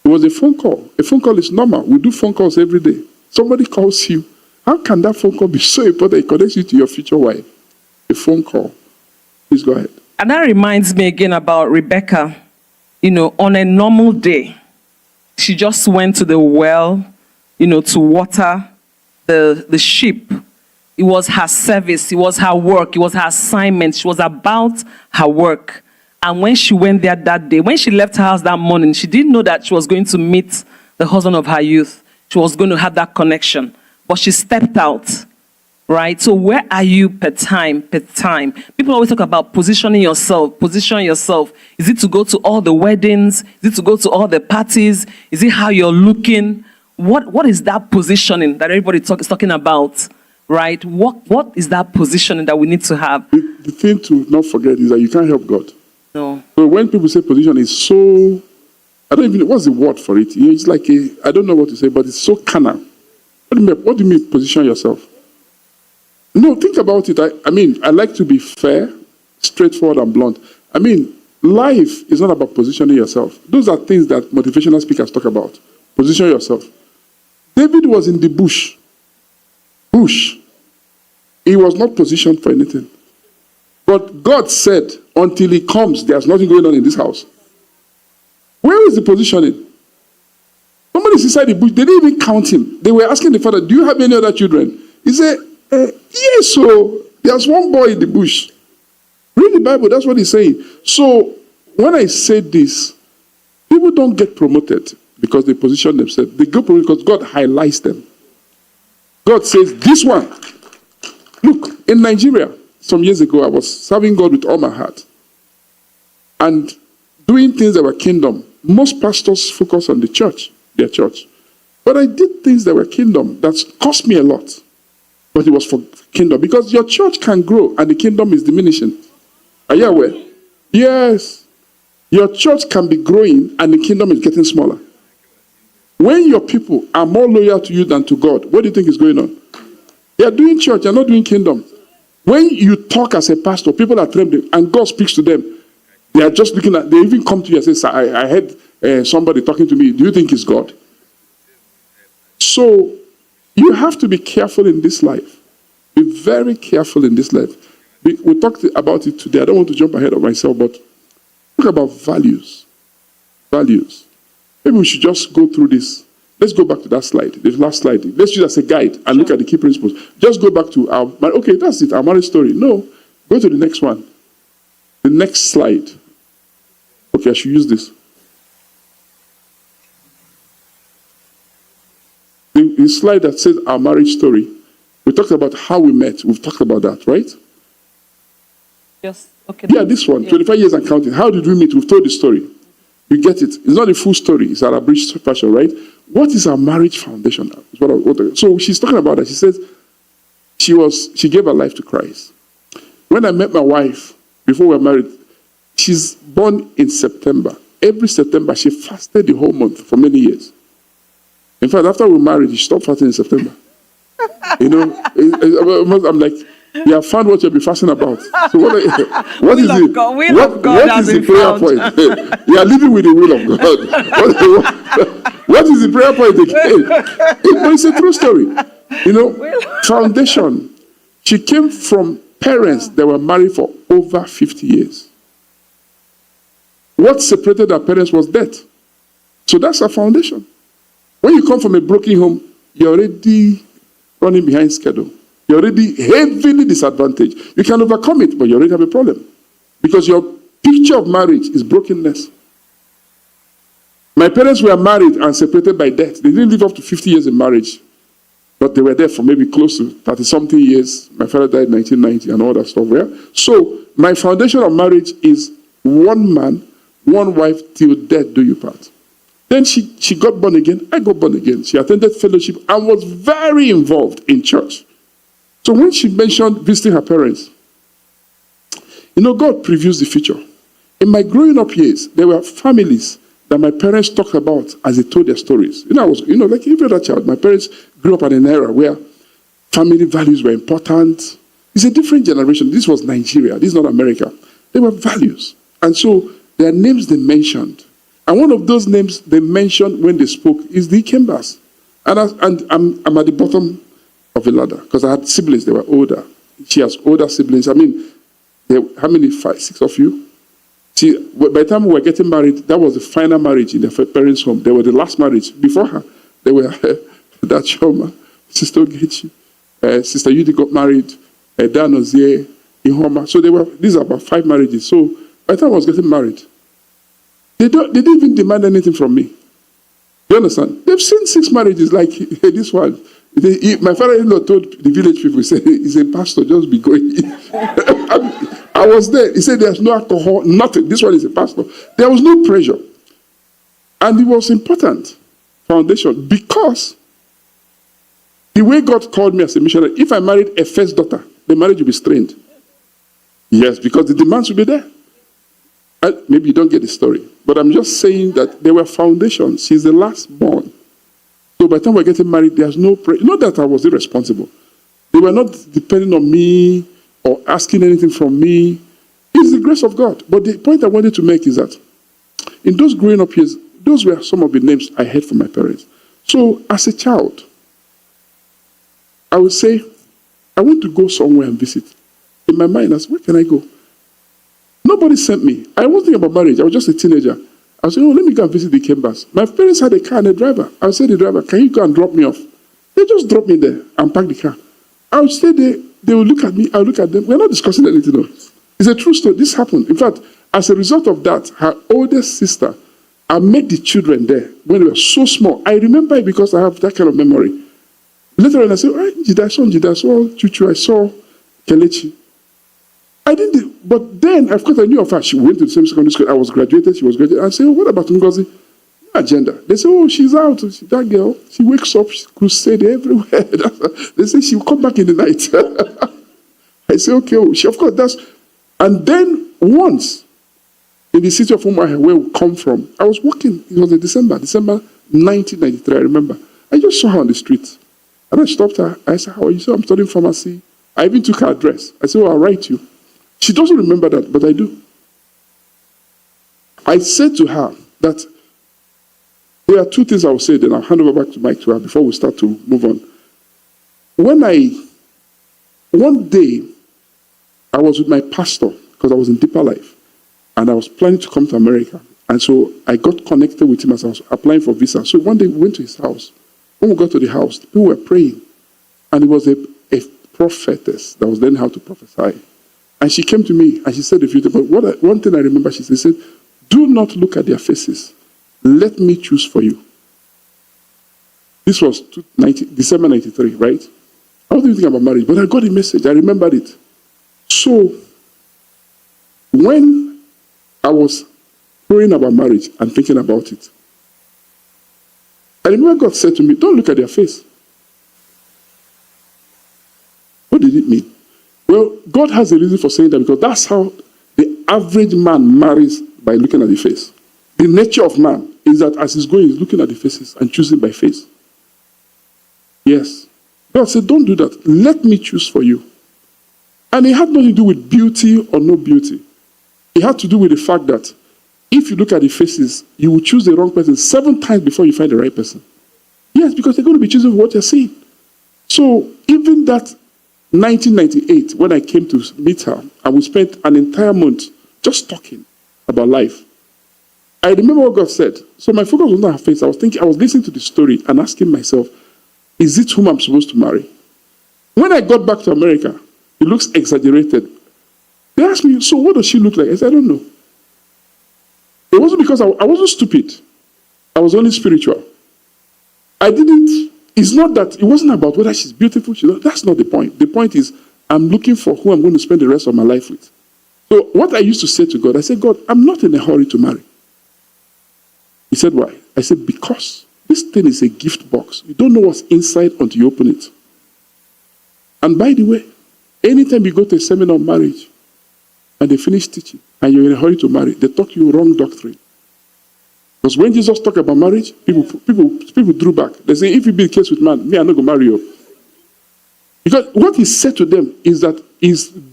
It was a phone call. A phone call is normal. We do phone calls every day. Somebody calls you. How can that phone call be so important it connects you to your future wife? A phone call. Please go ahead. And that reminds me again about Rebecca. On a normal day, she just went to the well, to water the sheep. It was her service. It was her work. It was her assignment. She was about her work. And when she went there that day, when she left her house that morning, she didn't know that she was going to meet the husband of her youth. She was going to have that connection. But she stepped out, right? So where are you per time? People always talk about positioning yourself. Position yourself. Is it to go to all the weddings? Is it to go to all the parties? Is it how you're looking? What is that positioning that everybody is talking about, right? What is that positioning that we need to have? The thing to not forget is that you can't help God. No. So when people say position is so, I don't even know, what's the word for it? It's like I don't know what to say, but it's so carnal. What do you mean position yourself? No, think about it. I like to be fair, straightforward, and blunt. Life is not about positioning yourself. Those are things that motivational speakers talk about. Position yourself. David was in the bush. He was not positioned for anything. But God said, until he comes, there's nothing going on in this house. Where is the positioning? Somebody's inside the bush. They didn't even count him. They were asking the father, do you have any other children? He said, yes, so there's one boy in the bush. Read the Bible, that's what he's saying. So when I say this, people don't get promoted because they position themselves. They get promoted because God highlights them. God says, this one. Look, in Nigeria, some years ago, I was serving God with all my heart and doing things that were kingdom. Most pastors focus on the church, their church. But I did things that were kingdom that cost me a lot. But it was for kingdom. Because your church can grow and the kingdom is diminishing. Are you aware? Yes. Your church can be growing and the kingdom is getting smaller. When your people are more loyal to you than to God, what do you think is going on? They are doing church, they are not doing kingdom. When you talk as a pastor, people are trembling and God speaks to them. They are just looking at, they even come to you and say, I heard somebody talking to me. Do you think it's God? So you have to be careful in this life. Be very careful in this life. We talked about it today. I don't want to jump ahead of myself, but talk about values. Values. Maybe we should just go through this. Let's go back to that slide, the last slide. Let's use it as a guide and look at the key principles. Just go back to our, okay, that's it, our marriage story. No, go to the next one. The next slide. Okay, I should use this. The slide that says our marriage story. We talked about how we met. We've talked about that, right? Yes. Okay. Yeah, this one, 25 years and counting. How did we meet? We've told the story. You get it. It's not a full story. It's an abridged version, right? What is our marriage foundation? So she's talking about that. She says she gave her life to Christ. When I met my wife, before we were married, she's born in September. Every September, she fasted the whole month for many years. In fact, after we married, she stopped fasting in September. You know, I'm like, you have found what you'll be fasting about. So what is it? What is the prayer point? You are living with the will of God. What is the prayer point again? It's a true story. You know, foundation. She came from parents that were married for over 50 years. What separated her parents was death. So that's her foundation. When you come from a broken home, you're already running behind schedule. You're already heavily disadvantaged. You can overcome it, but you already have a problem. Because your picture of marriage is brokenness. My parents were married and separated by death. They didn't live up to 50 years in marriage. But they were there for maybe close to 30-something years. My father died in 1990 and all that stuff. Yeah? So my foundation of marriage is one man, one wife, till death do you part. Then she got born again. I got born again. She attended fellowship and was very involved in church. So when she mentioned visiting her parents, you know, God previews the future. In my growing up years, there were families that my parents talked about as they told their stories. You know, like every other child, my parents grew up in an era where family values were important. It's a different generation. This was Nigeria. This is not America. There were values. And so there are names they mentioned. And one of those names they mentioned when they spoke is the Ikembas. And I'm at the bottom of a ladder because I had siblings. They were older. She has older siblings. I mean, how many? 5, 6 of you? See, by the time we were getting married, that was the final marriage in their parents' home. They were the last marriage. Before her, they were that Choma, Sister Ogechi, Sister Yudi got married, Dan Ozie, Ihoma. So these are about 5 marriages. So by the time I was getting married, they didn't even demand anything from me. You understand? They've seen 6 marriages like this one. My father-in-law told the village people, he said, he's a pastor, just be going. I was there. He said, there's no alcohol, nothing. This one is a pastor. There was no pressure. And it was important, foundation, because the way God called me as a missionary, if I married a first daughter, the marriage would be strained. Yes, because the demands will be there. Maybe you don't get the story, but I'm just saying that there were foundations. She's the last born. So by the time we're getting married, there's no pressure. Not that I was irresponsible. They were not depending on me or asking anything from me. It's the grace of God. But the point I wanted to make is that in those growing up years, those were some of the names I heard from my parents. So as a child, I would say, I want to go somewhere and visit. In my mind, I said, where can I go? Nobody sent me. I wasn't thinking about marriage. I was just a teenager. I said, let me go and visit the Kembas. My parents had a car and a driver. I would say to the driver, can you go and drop me off? They just dropped me there and parked the car. I would stay there. They would look at me. I would look at them. We're not discussing anything else. It's a true story. This happened. In fact, as a result of that, her oldest sister, I met the children there when they were so small. I remember it because I have that kind of memory. Later on, I said, Jida, I saw Chuchu, I saw Kelechi. I didn't, but then, of course, I knew of her. She went to the same secondary school. I was graduated, she was graduated. I said, oh, what about Ngozi? No agenda. They say, oh, she's out. That girl, she wakes up, she crusade everywhere. They say she'll come back in the night. I say, okay, oh, she, of course, that's. And then once, in the city of Umar, where we come from, I was walking. It was in December 1993, I remember. I just saw her on the street. And I stopped her. I said, how are you? So I'm studying pharmacy. I even took her address. I said, oh, I'll write you. She doesn't remember that, but I do. I said to her that there are two things I will say, then I'll hand over back to Mike to her before we start to move on. One day, I was with my pastor, because I was in Deeper Life, and I was planning to come to America. And so I got connected with him as I was applying for visa. So one day we went to his house. When we got to the house, people were praying. And it was a prophetess that was learning how to prophesy. And she came to me and she said a few things. But one thing I remember, she said, do not look at their faces. Let me choose for you. This was December 93, right? I wasn't thinking about marriage, but I got a message. I remembered it. So, when I was praying about marriage and thinking about it, I remember God said to me, don't look at their face. What did it mean? Well, God has a reason for saying that, because that's how the average man marries, by looking at the face. The nature of man is that as he's going, he's looking at the faces and choosing by face. Yes. God said, don't do that. Let me choose for you. And it had nothing to do with beauty or no beauty. It had to do with the fact that if you look at the faces, you will choose the wrong person 7 times before you find the right person. Yes, because they're going to be choosing what you're seeing. So even that 1998, when I came to meet her, and we spent an entire month just talking about life, I remember what God said. So my focus was on her face. I was listening to the story and asking myself, is it whom I'm supposed to marry? When I got back to America, it looks exaggerated. They asked me, so what does she look like? I said, I don't know. It wasn't because I wasn't stupid. I was only spiritual. It wasn't about whether she's beautiful. That's not the point. The point is, I'm looking for who I'm going to spend the rest of my life with. So what I used to say to God, I said, God, I'm not in a hurry to marry. He said, why? I said, because this thing is a gift box. You don't know what's inside until you open it. And by the way, anytime you go to a seminar on marriage and they finish teaching and you're in a hurry to marry, they talk you wrong doctrine. Because when Jesus talked about marriage, people drew back. They say, if you be the case with man, me, I'm not going to marry you. Because what he said to them is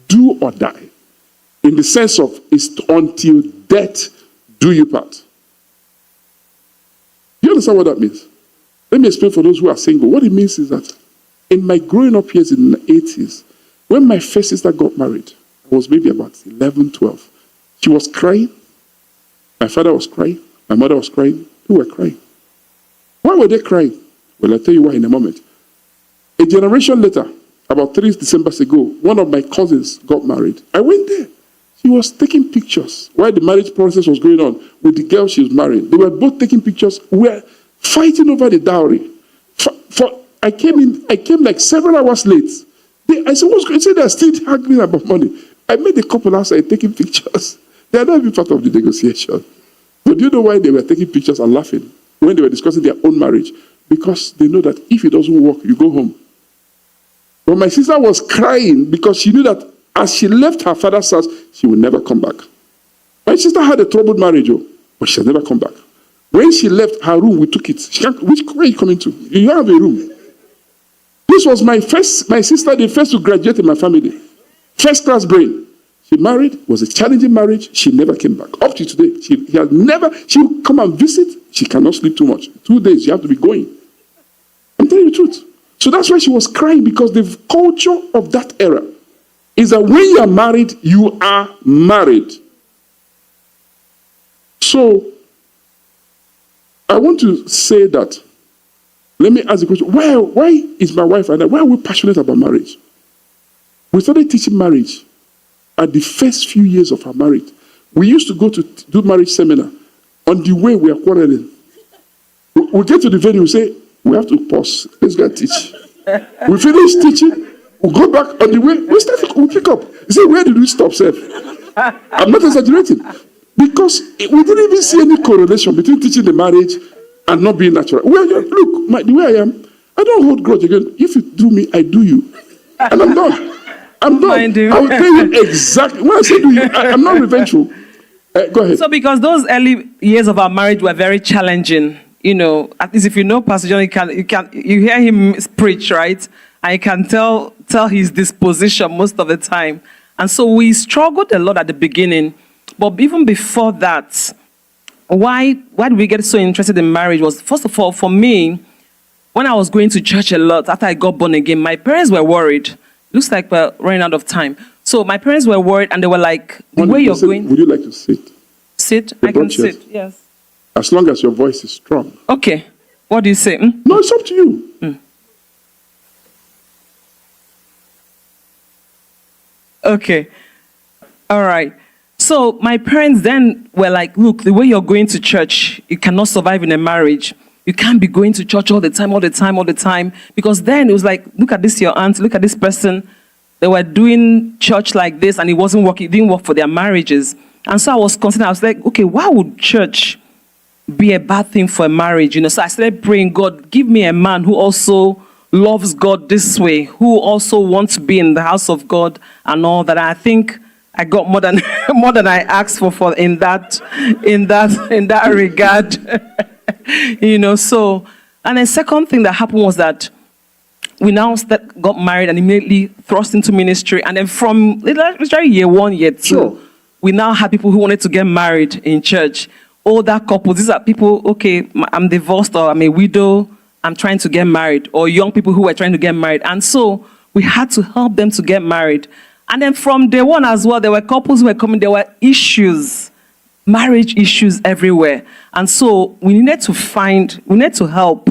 do or die. In the sense of, is until death do you part. You understand what that means? Let me explain for those who are single. What it means is that in my growing up years in the 80s, when my first sister got married, I was maybe about 11, 12. She was crying. My father was crying. My mother was crying. People were crying. Why were they crying? Well, I'll tell you why in a moment. A generation later, about 3 Decembers ago, one of my cousins got married. I went there. She was taking pictures while the marriage process was going on with the girl she was marrying. They were both taking pictures. We were fighting over the dowry. I came like several hours late. I said, what's going on? They said they're still arguing about money. I made a couple outside taking pictures. They are not even part of the negotiation. But do you know why they were taking pictures and laughing when they were discussing their own marriage? Because they know that if it doesn't work, you go home. But my sister was crying because she knew that as she left her father's house, she would never come back. My sister had a troubled marriage, but she has never come back. When she left her room, we took it. Where are you coming to? You have a room. This was my sister, the first to graduate in my family. First class brain. She married, was a challenging marriage. She never came back. Up to today, she would come and visit. She cannot sleep too much. 2 days, you have to be going. I'm telling you the truth. So that's why she was crying, because the culture of that era is that when you are married, you are married. So, I want to say that, let me ask the question, why is my wife and I, why are we passionate about marriage? We started teaching marriage at the first few years of our marriage. We used to go to do marriage seminar. On the way, we are quarreling. We get to the venue, we say, we have to pause. Let's go teach. We finish teaching. We'll go back on the way. We'll pick up. You say, where did we stop, sir? I'm not exaggerating. Because we didn't even see any correlation between teaching the marriage and not being natural. Look, the way I am, I don't hold grudge again. If you do me, I do you. And I'm done. I'm done. I will tell you exactly. When I say do you, I'm not revengeful. Go ahead. So because those early years of our marriage were very challenging, you know, at least if you know Pastor John, you hear him preach, right? And you can tell his disposition most of the time. And so we struggled a lot at the beginning. But even before that, why did we get so interested in marriage was, first of all, for me, when I was going to church a lot, after I got born again, my parents were worried. Looks like we're running out of time. So my parents were worried, and they were like, the way you're going... Would you like to sit? Sit? I can sit, yes. As long as your voice is strong. Okay. What do you say? No, it's up to you. Okay. All right. So my parents then were like, look, the way you're going to church, you cannot survive in a marriage. You can't be going to church all the time. Because then it was like, look at this, your aunt, look at this person. They were doing church like this and it wasn't working. It didn't work for their marriages. And so I was concerned. I was like, okay, why would church be a bad thing for a marriage? You know, so I started praying, God, give me a man who also loves God this way, who also wants to be in the house of God and all that. I think I got more than I asked for in that regard. You know, so, and the second thing that happened was that we now got married and immediately thrust into ministry. And then from literally year 1, year 2, sure, we now had people who wanted to get married in church. Older couples, these are people, okay, I'm divorced or I'm a widow, I'm trying to get married, or young people who were trying to get married. And so we had to help them to get married. And then from day 1 as well, there were couples who were coming, there were issues, marriage issues everywhere. And so we needed to help.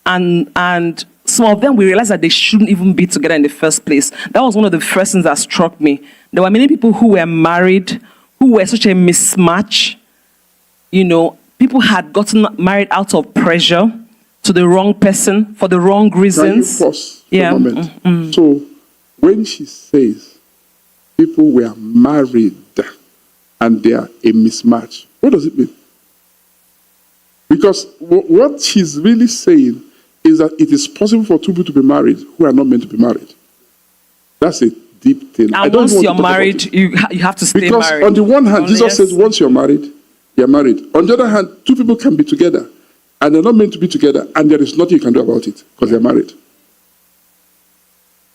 And some of them, we realized that they shouldn't even be together in the first place. That was one of the first things that struck me. There were many people who were married, who were such a mismatch. You know, people had gotten married out of pressure to the wrong person for the wrong reasons. Can you pause for a moment? So when she says people were married and they are a mismatch, what does it mean? Because what she's really saying is that it is possible for two people to be married who are not meant to be married. That's a deep thing. And once you're married, you have to stay because married. On the one hand, Jesus yes. says once you're married, you're married. On the other hand, two people can be together and they're not meant to be together and there is nothing you can do about it because they're married.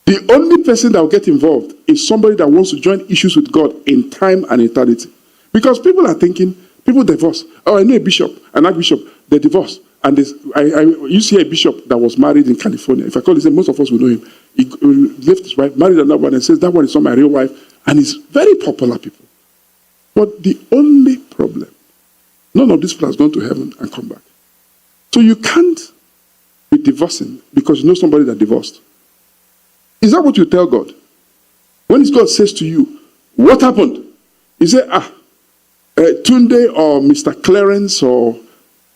The only person that will get involved is somebody that wants to join issues with God in time and eternity. Because people are thinking, people divorce. Oh, I know a bishop, an archbishop, they divorce. And I used to hear a bishop that was married in California. If I call his name, most of us will know him. He left his wife, married another one, and says, that one is not my real wife. And he's very popular, people. But the only problem, none of these people has gone to heaven and come back. So you can't be divorcing because you know somebody that divorced. Is that what you tell God? When God says to you, what happened? You say, Tunde or Mr. Clarence or...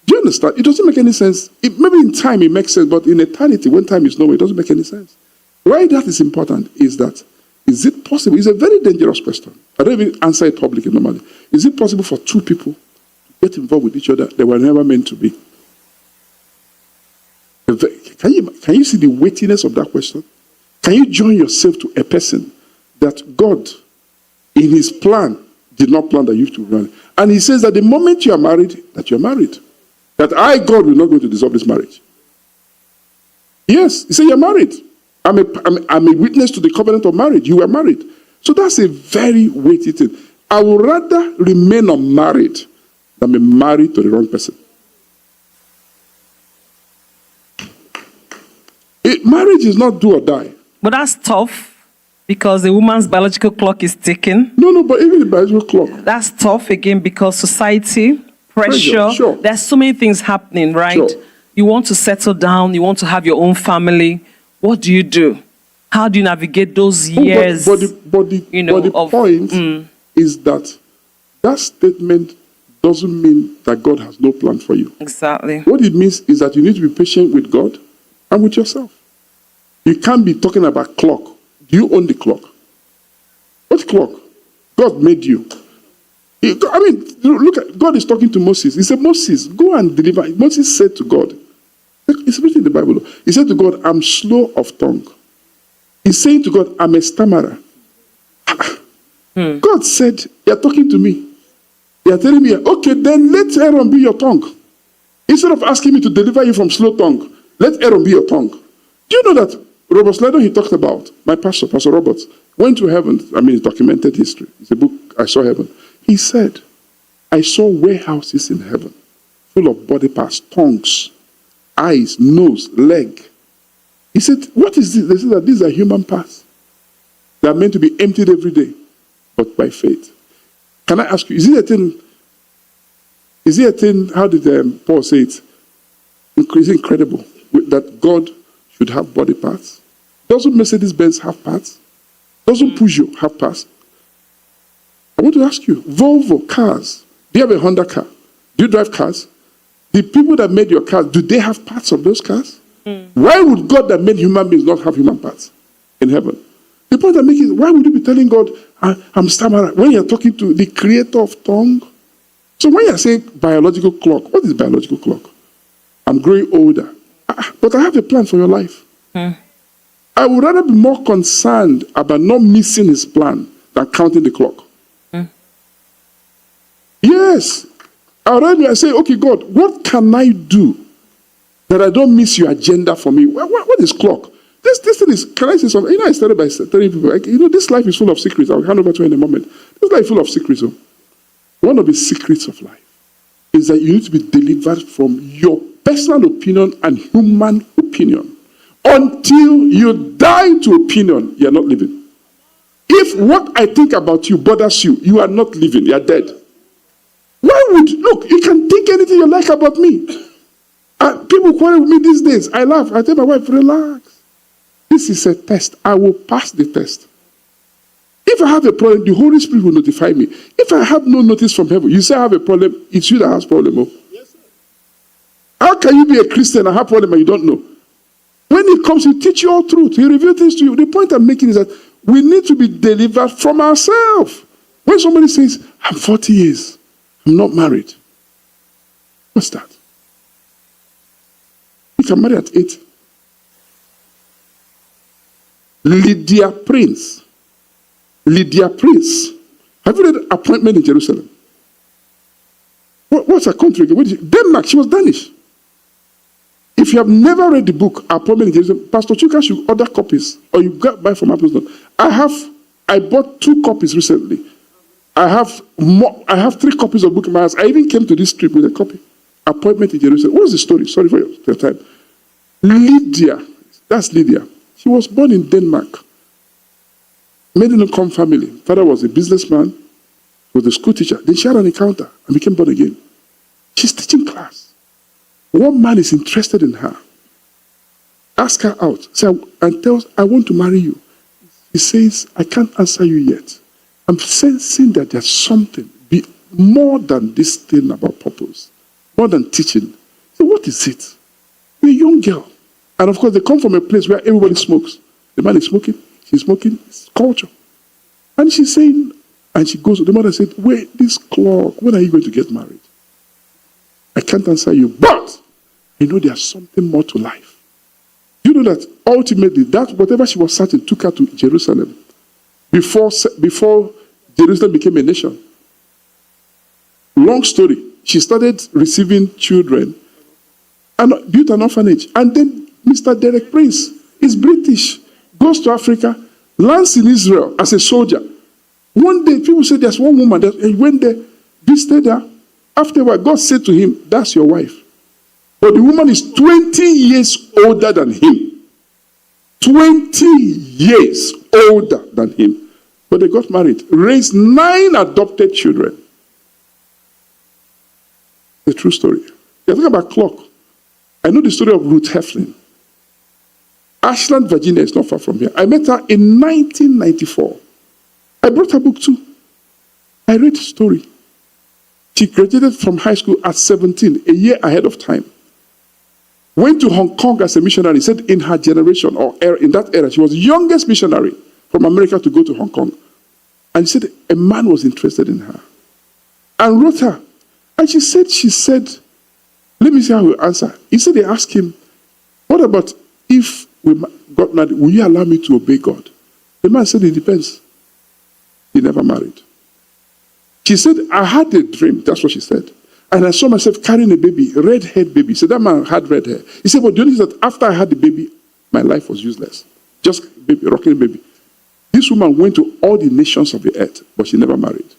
Do you understand? It doesn't make any sense. Maybe in time it makes sense, but in eternity, when time is nowhere, it doesn't make any sense. Why that is important is that, is it possible? It's a very dangerous question. I don't even answer it publicly normally. Is it possible for two people to get involved with each other? They were never meant to be. Can you see the weightiness of that question? Can you join yourself to a person that God, in his plan, did not plan that you to run? And he says that the moment you are married, that you're married. That I, God, will not go to dissolve this marriage. Yes, he said you're married. I'm a witness to the covenant of marriage. You were married. So that's a very weighty thing. I would rather remain unmarried than be married to the wrong person. Marriage is not do or die. But that's tough because the woman's biological clock is ticking. No, but even the biological clock. That's tough again because society, pressure, sure. There's so many things happening, right? Sure. You want to settle down, you want to have your own family. What do you do? How do you navigate those years? But the point is that statement doesn't mean that God has no plan for you. Exactly. What it means is that you need to be patient with God and with yourself. You can't be talking about clock. Do you own the clock? What clock? God made you. I mean, look at God is talking to Moses. He said, Moses, go and deliver. Moses said to God, it's written in the Bible. He said to God, I'm slow of tongue. He's saying to God, I'm a stammerer. God said, you're talking to me. You're telling me, okay, then let Aaron be your tongue. Instead of asking me to deliver you from slow tongue, let Aaron be your tongue. Do you know that Robert Slido, he talked about, my pastor, Pastor Roberts, went to heaven. I mean, it's documented history. It's a book, I Saw Heaven. He said, I saw warehouses in heaven full of body parts, tongues, eyes, nose, leg. He said, what is this? They said that these are human parts. They are meant to be emptied every day, but by faith. Can I ask you, is it a thing, how did Paul say it? It's incredible that God should have body parts. Doesn't Mercedes-Benz have parts? Doesn't Peugeot have parts? I want to ask you, Volvo cars, do you have a Honda car? Do you drive cars? The people that made your cars, do they have parts of those cars? Why would God that made human beings not have human parts in heaven? The point I'm making is, why would you be telling God, I'm stammerer, when you're talking to the creator of tongue? So when you're saying biological clock, what is biological clock? I'm growing older. But I have a plan for your life. I would rather be more concerned about not missing his plan than counting the clock. Yes. I would rather say, okay, God, what can I do that I don't miss your agenda for me? What is clock? This thing is, can I say something? You know, I started by telling people, like, you know, this life is full of secrets. I'll hand over to you in a moment. This life is full of secrets. Oh. One of the secrets of life is that you need to be delivered from your personal opinion and human opinion. Until you die to opinion, you're not living. If what I think about you bothers you, you are not living, you're dead. Why would, look, you can think anything you like about me. People quarrel with me these days. I laugh. I tell my wife, relax. This is a test. I will pass the test. If I have a problem, the Holy Spirit will notify me. If I have no notice from heaven, you say I have a problem, it's you that has problem. Oh. Yes, sir. How can you be a Christian and have a problem and you don't know? When he comes, he teach you all truth. He reveal things to you. The point I'm making is that we need to be delivered from ourselves. When somebody says, I'm 40 years, I'm not married. What's that? You can marry at 8. Lydia Prince. Have you read Appointment in Jerusalem? What's her country again? Denmark. She was Danish. If you have never read the book Appointment in Jerusalem, Pastor Chuka should order copies, or you buy from Amazon. I bought 2 copies recently. I have 3 copies of book in my house. I even came to this trip with a copy. Appointment in Jerusalem. What was the story? Sorry for your time. Lydia. That's Lydia. She was born in Denmark. Middle income family. Father was a businessman, was a school teacher. Then she had an encounter and became born again. She's teaching class. One man is interested in her. Ask her out. And tells, I want to marry you. He says, I can't answer you yet. I'm sensing that there's something more than this thing about purpose, more than teaching. So what is it? You're a young girl. And of course, they come from a place where everybody smokes. The man is smoking. She's smoking. It's culture. And she's saying, and she goes to the mother and said, wait, this clock, when are you going to get married? I can't answer you, but I know there's something more to life. You know that ultimately, that whatever she was searching took her to Jerusalem before Jerusalem became a nation. Long story. She started receiving children and built an orphanage. And then Mr. Derek Prince is British, goes to Africa, lands in Israel as a soldier. One day, people say there's one woman that he went there, visited her. Afterward, God said to him, that's your wife. But the woman is 20 years older than him. 20 years older than him. But they got married, raised 9 adopted children. The true story. You're talking about clock. I know the story of Ruth Heflin. Ashland, Virginia is not far from here. I met her in 1994. I brought her book too. I read the story. She graduated from high school at 17, a year ahead of time. went to Hong Kong as a missionary. He said in her generation or era, in that era, she was the youngest missionary from America to go to Hong Kong. And he said a man was interested in her and wrote her. And she said, let me see how he answer. He said they asked him, what about if we got married, will you allow me to obey God? The man said, it depends. He never married. She said, I had a dream. That's what she said. And I saw myself carrying a baby, red-haired baby. He said, that man had red hair. He said, but the only thing is that after I had the baby, my life was useless. Just baby, rocking a baby. This woman went to all the nations of the earth, but she never married.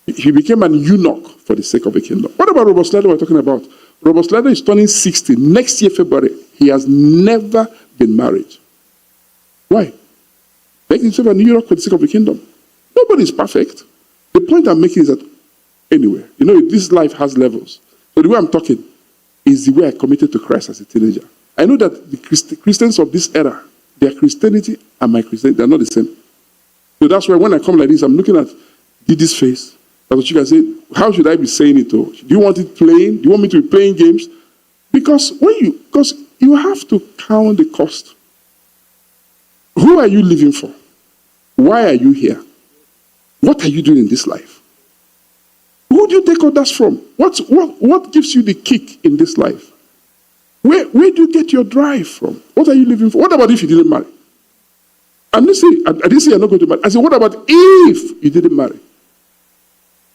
He became an eunuch for the sake of the kingdom. What about Robert Slider we're talking about? Robert Slider is turning 60 next year, February. He has never been married. Why? Making himself an eunuch for the sake of the kingdom. Nobody is perfect. The point I'm making is that, anyway, this life has levels. So the way I'm talking is the way I committed to Christ as a teenager. I know that the Christians of this era, their Christianity and my Christianity, they're not the same. So that's why when I come like this, I'm looking at Didi's face. That's what you can say, how should I be saying it? Do you want it playing? Do you want me to be playing games? Because you have to count the cost. Who are you living for? Why are you here? What are you doing in this life? Who do you take orders from? What gives you the kick in this life? Where do you get your drive from? What are you living for? What about if you didn't marry? I didn't say you're not going to marry. I said, what about if you didn't marry?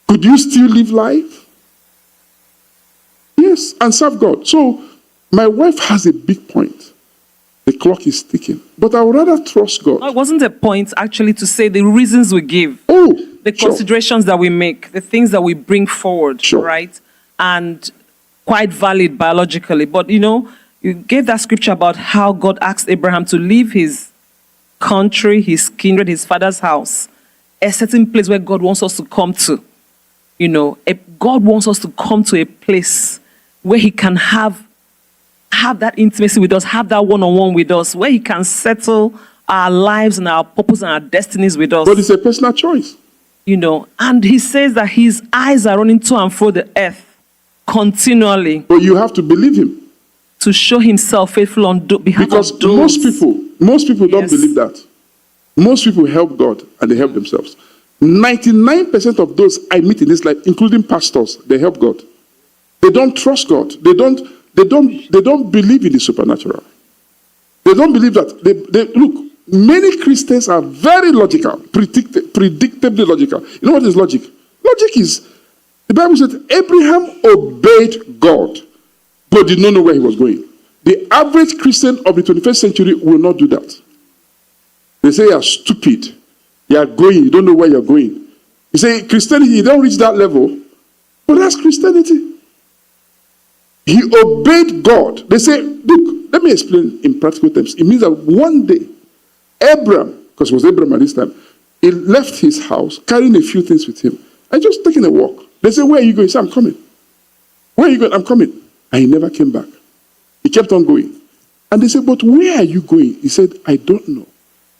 Could you still live life? Yes, and serve God. So my wife has a big point. The clock is ticking. But I would rather trust God. No, it wasn't a point actually to say the reasons we give. The considerations that we make, the things that we bring forward, right? And quite valid biologically. But you gave that scripture about how God asked Abraham to leave his country, his kindred, his father's house, a certain place where God wants us to come to. God wants us to come to a place where he can have that intimacy with us, have that one-on-one with us, where he can settle our lives and our purpose and our destinies with us. But it's a personal choice. And he says that his eyes are running to and fro the earth continually. But you have to believe him. To show himself faithful on behalf because of those. Most people don't believe that. Most people help God and they help themselves. 99% of those I meet in this life, including pastors, they help God. They don't trust God. They don't believe in the supernatural. They don't believe that. Look, many Christians are very logical, predictably logical. You know what is logic? Logic is, the Bible said, Abraham obeyed God, but did not know where he was going. The average Christian of the 21st century will not do that. They say you are stupid. You are going, you don't know where you're going. You say Christianity, you don't reach that level. But that's Christianity. He obeyed God. They say, look, let me explain in practical terms. It means that one day, Abraham, because it was Abraham at this time, he left his house, carrying a few things with him, and just taking a walk. They say, where are you going? He said, I'm coming. Where are you going? I'm coming. And he never came back. He kept on going. And they said, but where are you going? He said, I don't know.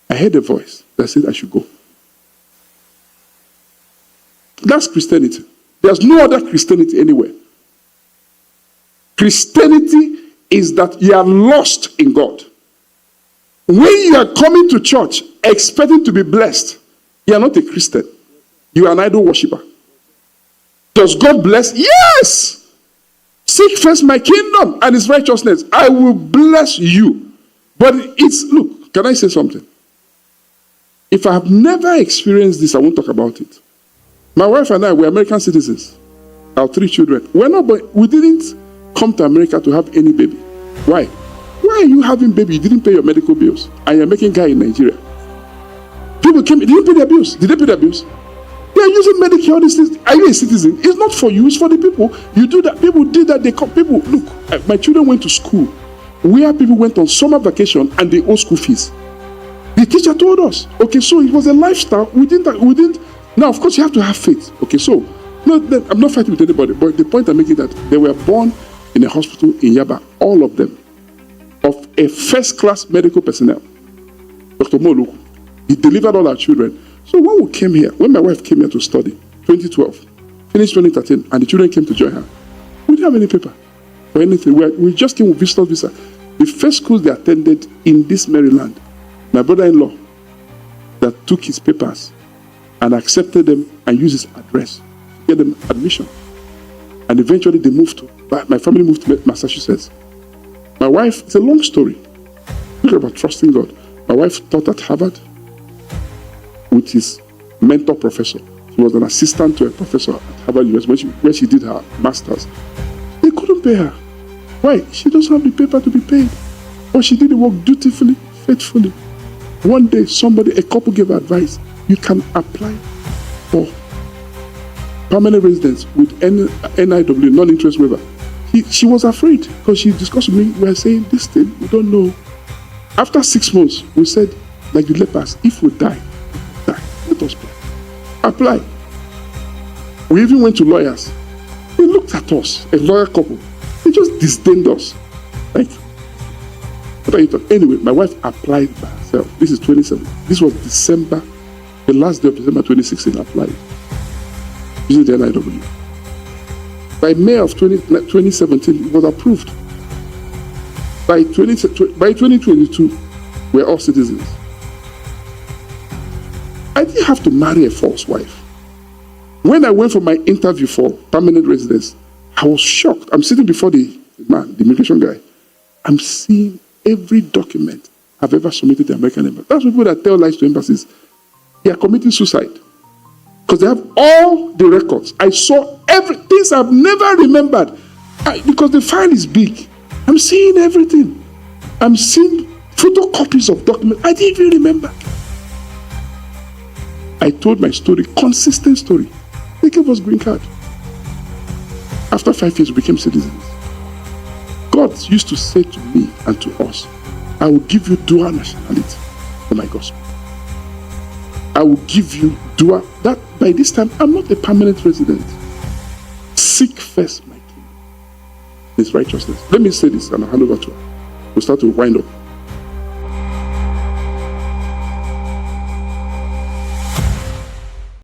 I heard a voice that said I should go. That's Christianity. There's no other Christianity anywhere. Christianity is that you are lost in God. When you are coming to church expecting to be blessed, you are not a Christian. You are an idol worshiper. Does God bless? Yes! Seek first my kingdom and his righteousness. I will bless you. But look, can I say something? If I have never experienced this, I won't talk about it. My wife and I, we're American citizens. Our 3 children. We didn't come to America to have any baby. Why? Why are you having baby? You didn't pay your medical bills. And you're making guy in Nigeria. People came, they didn't pay their bills. Did they pay their bills? They are using Medicare, all these things. Are you a citizen? It's not for you, it's for the people. You do that. People did that. Look, my children went to school where people went on summer vacation and they owe school fees. The teacher told us, okay, so it was a lifestyle. We didn't. Now, of course, you have to have faith. Okay, so, no, I'm not fighting with anybody, but the point I'm making is that they were born in a hospital in Yaba, all of them, of a first-class medical personnel. Dr. Moluku, he delivered all our children. So when my wife came here to study, 2012, finished 2013, and the children came to join her, we didn't have any paper. or anything. We just came with visitor visa. The first schools they attended in this Maryland, my brother-in-law that took his papers and accepted them and used his address to get them admission. And eventually they moved to, my family moved to Massachusetts. My wife, it's a long story. Look about trusting God. My wife taught at Harvard with his mentor professor. He was an assistant to a professor at Harvard University where she did her master's. They couldn't pay her. Why? She doesn't have the paper to be paid. But she did the work dutifully, faithfully. One day, a couple gave advice. You can apply for permanent residence with NIW, non-interest waiver. She was afraid because she discussed with me. We were saying, this thing, we don't know. After 6 months, we said, like the lepers, if we die, let us apply. We even went to lawyers. They looked at us, a lawyer couple. They just disdained us. Like, what are you talking? Anyway, my wife applied by herself. This is 27. This was December, the last day of December 2016, applied. Using the NIW. By May of 2017, it was approved. By 2022, we're all citizens. I didn't have to marry a false wife. When I went for my interview for permanent residence, I was shocked. I'm sitting before the man, the immigration guy. I'm seeing every document I've ever submitted to the American embassy. That's people that tell lies to embassies. They are committing suicide. Because they have all the records. I saw things I've never remembered. Because the file is big. I'm seeing everything. I'm seeing photocopies of documents I didn't even remember. I told my story, consistent story. They gave us green card. After 5 years, we became citizens. God used to say to me and to us, I will give you dual nationality for my gospel. I will give you dual. That by this time, I'm not a permanent resident. Seek first my kingdom, His righteousness. Let me say this and I'll hand over to her. We'll start to wind up.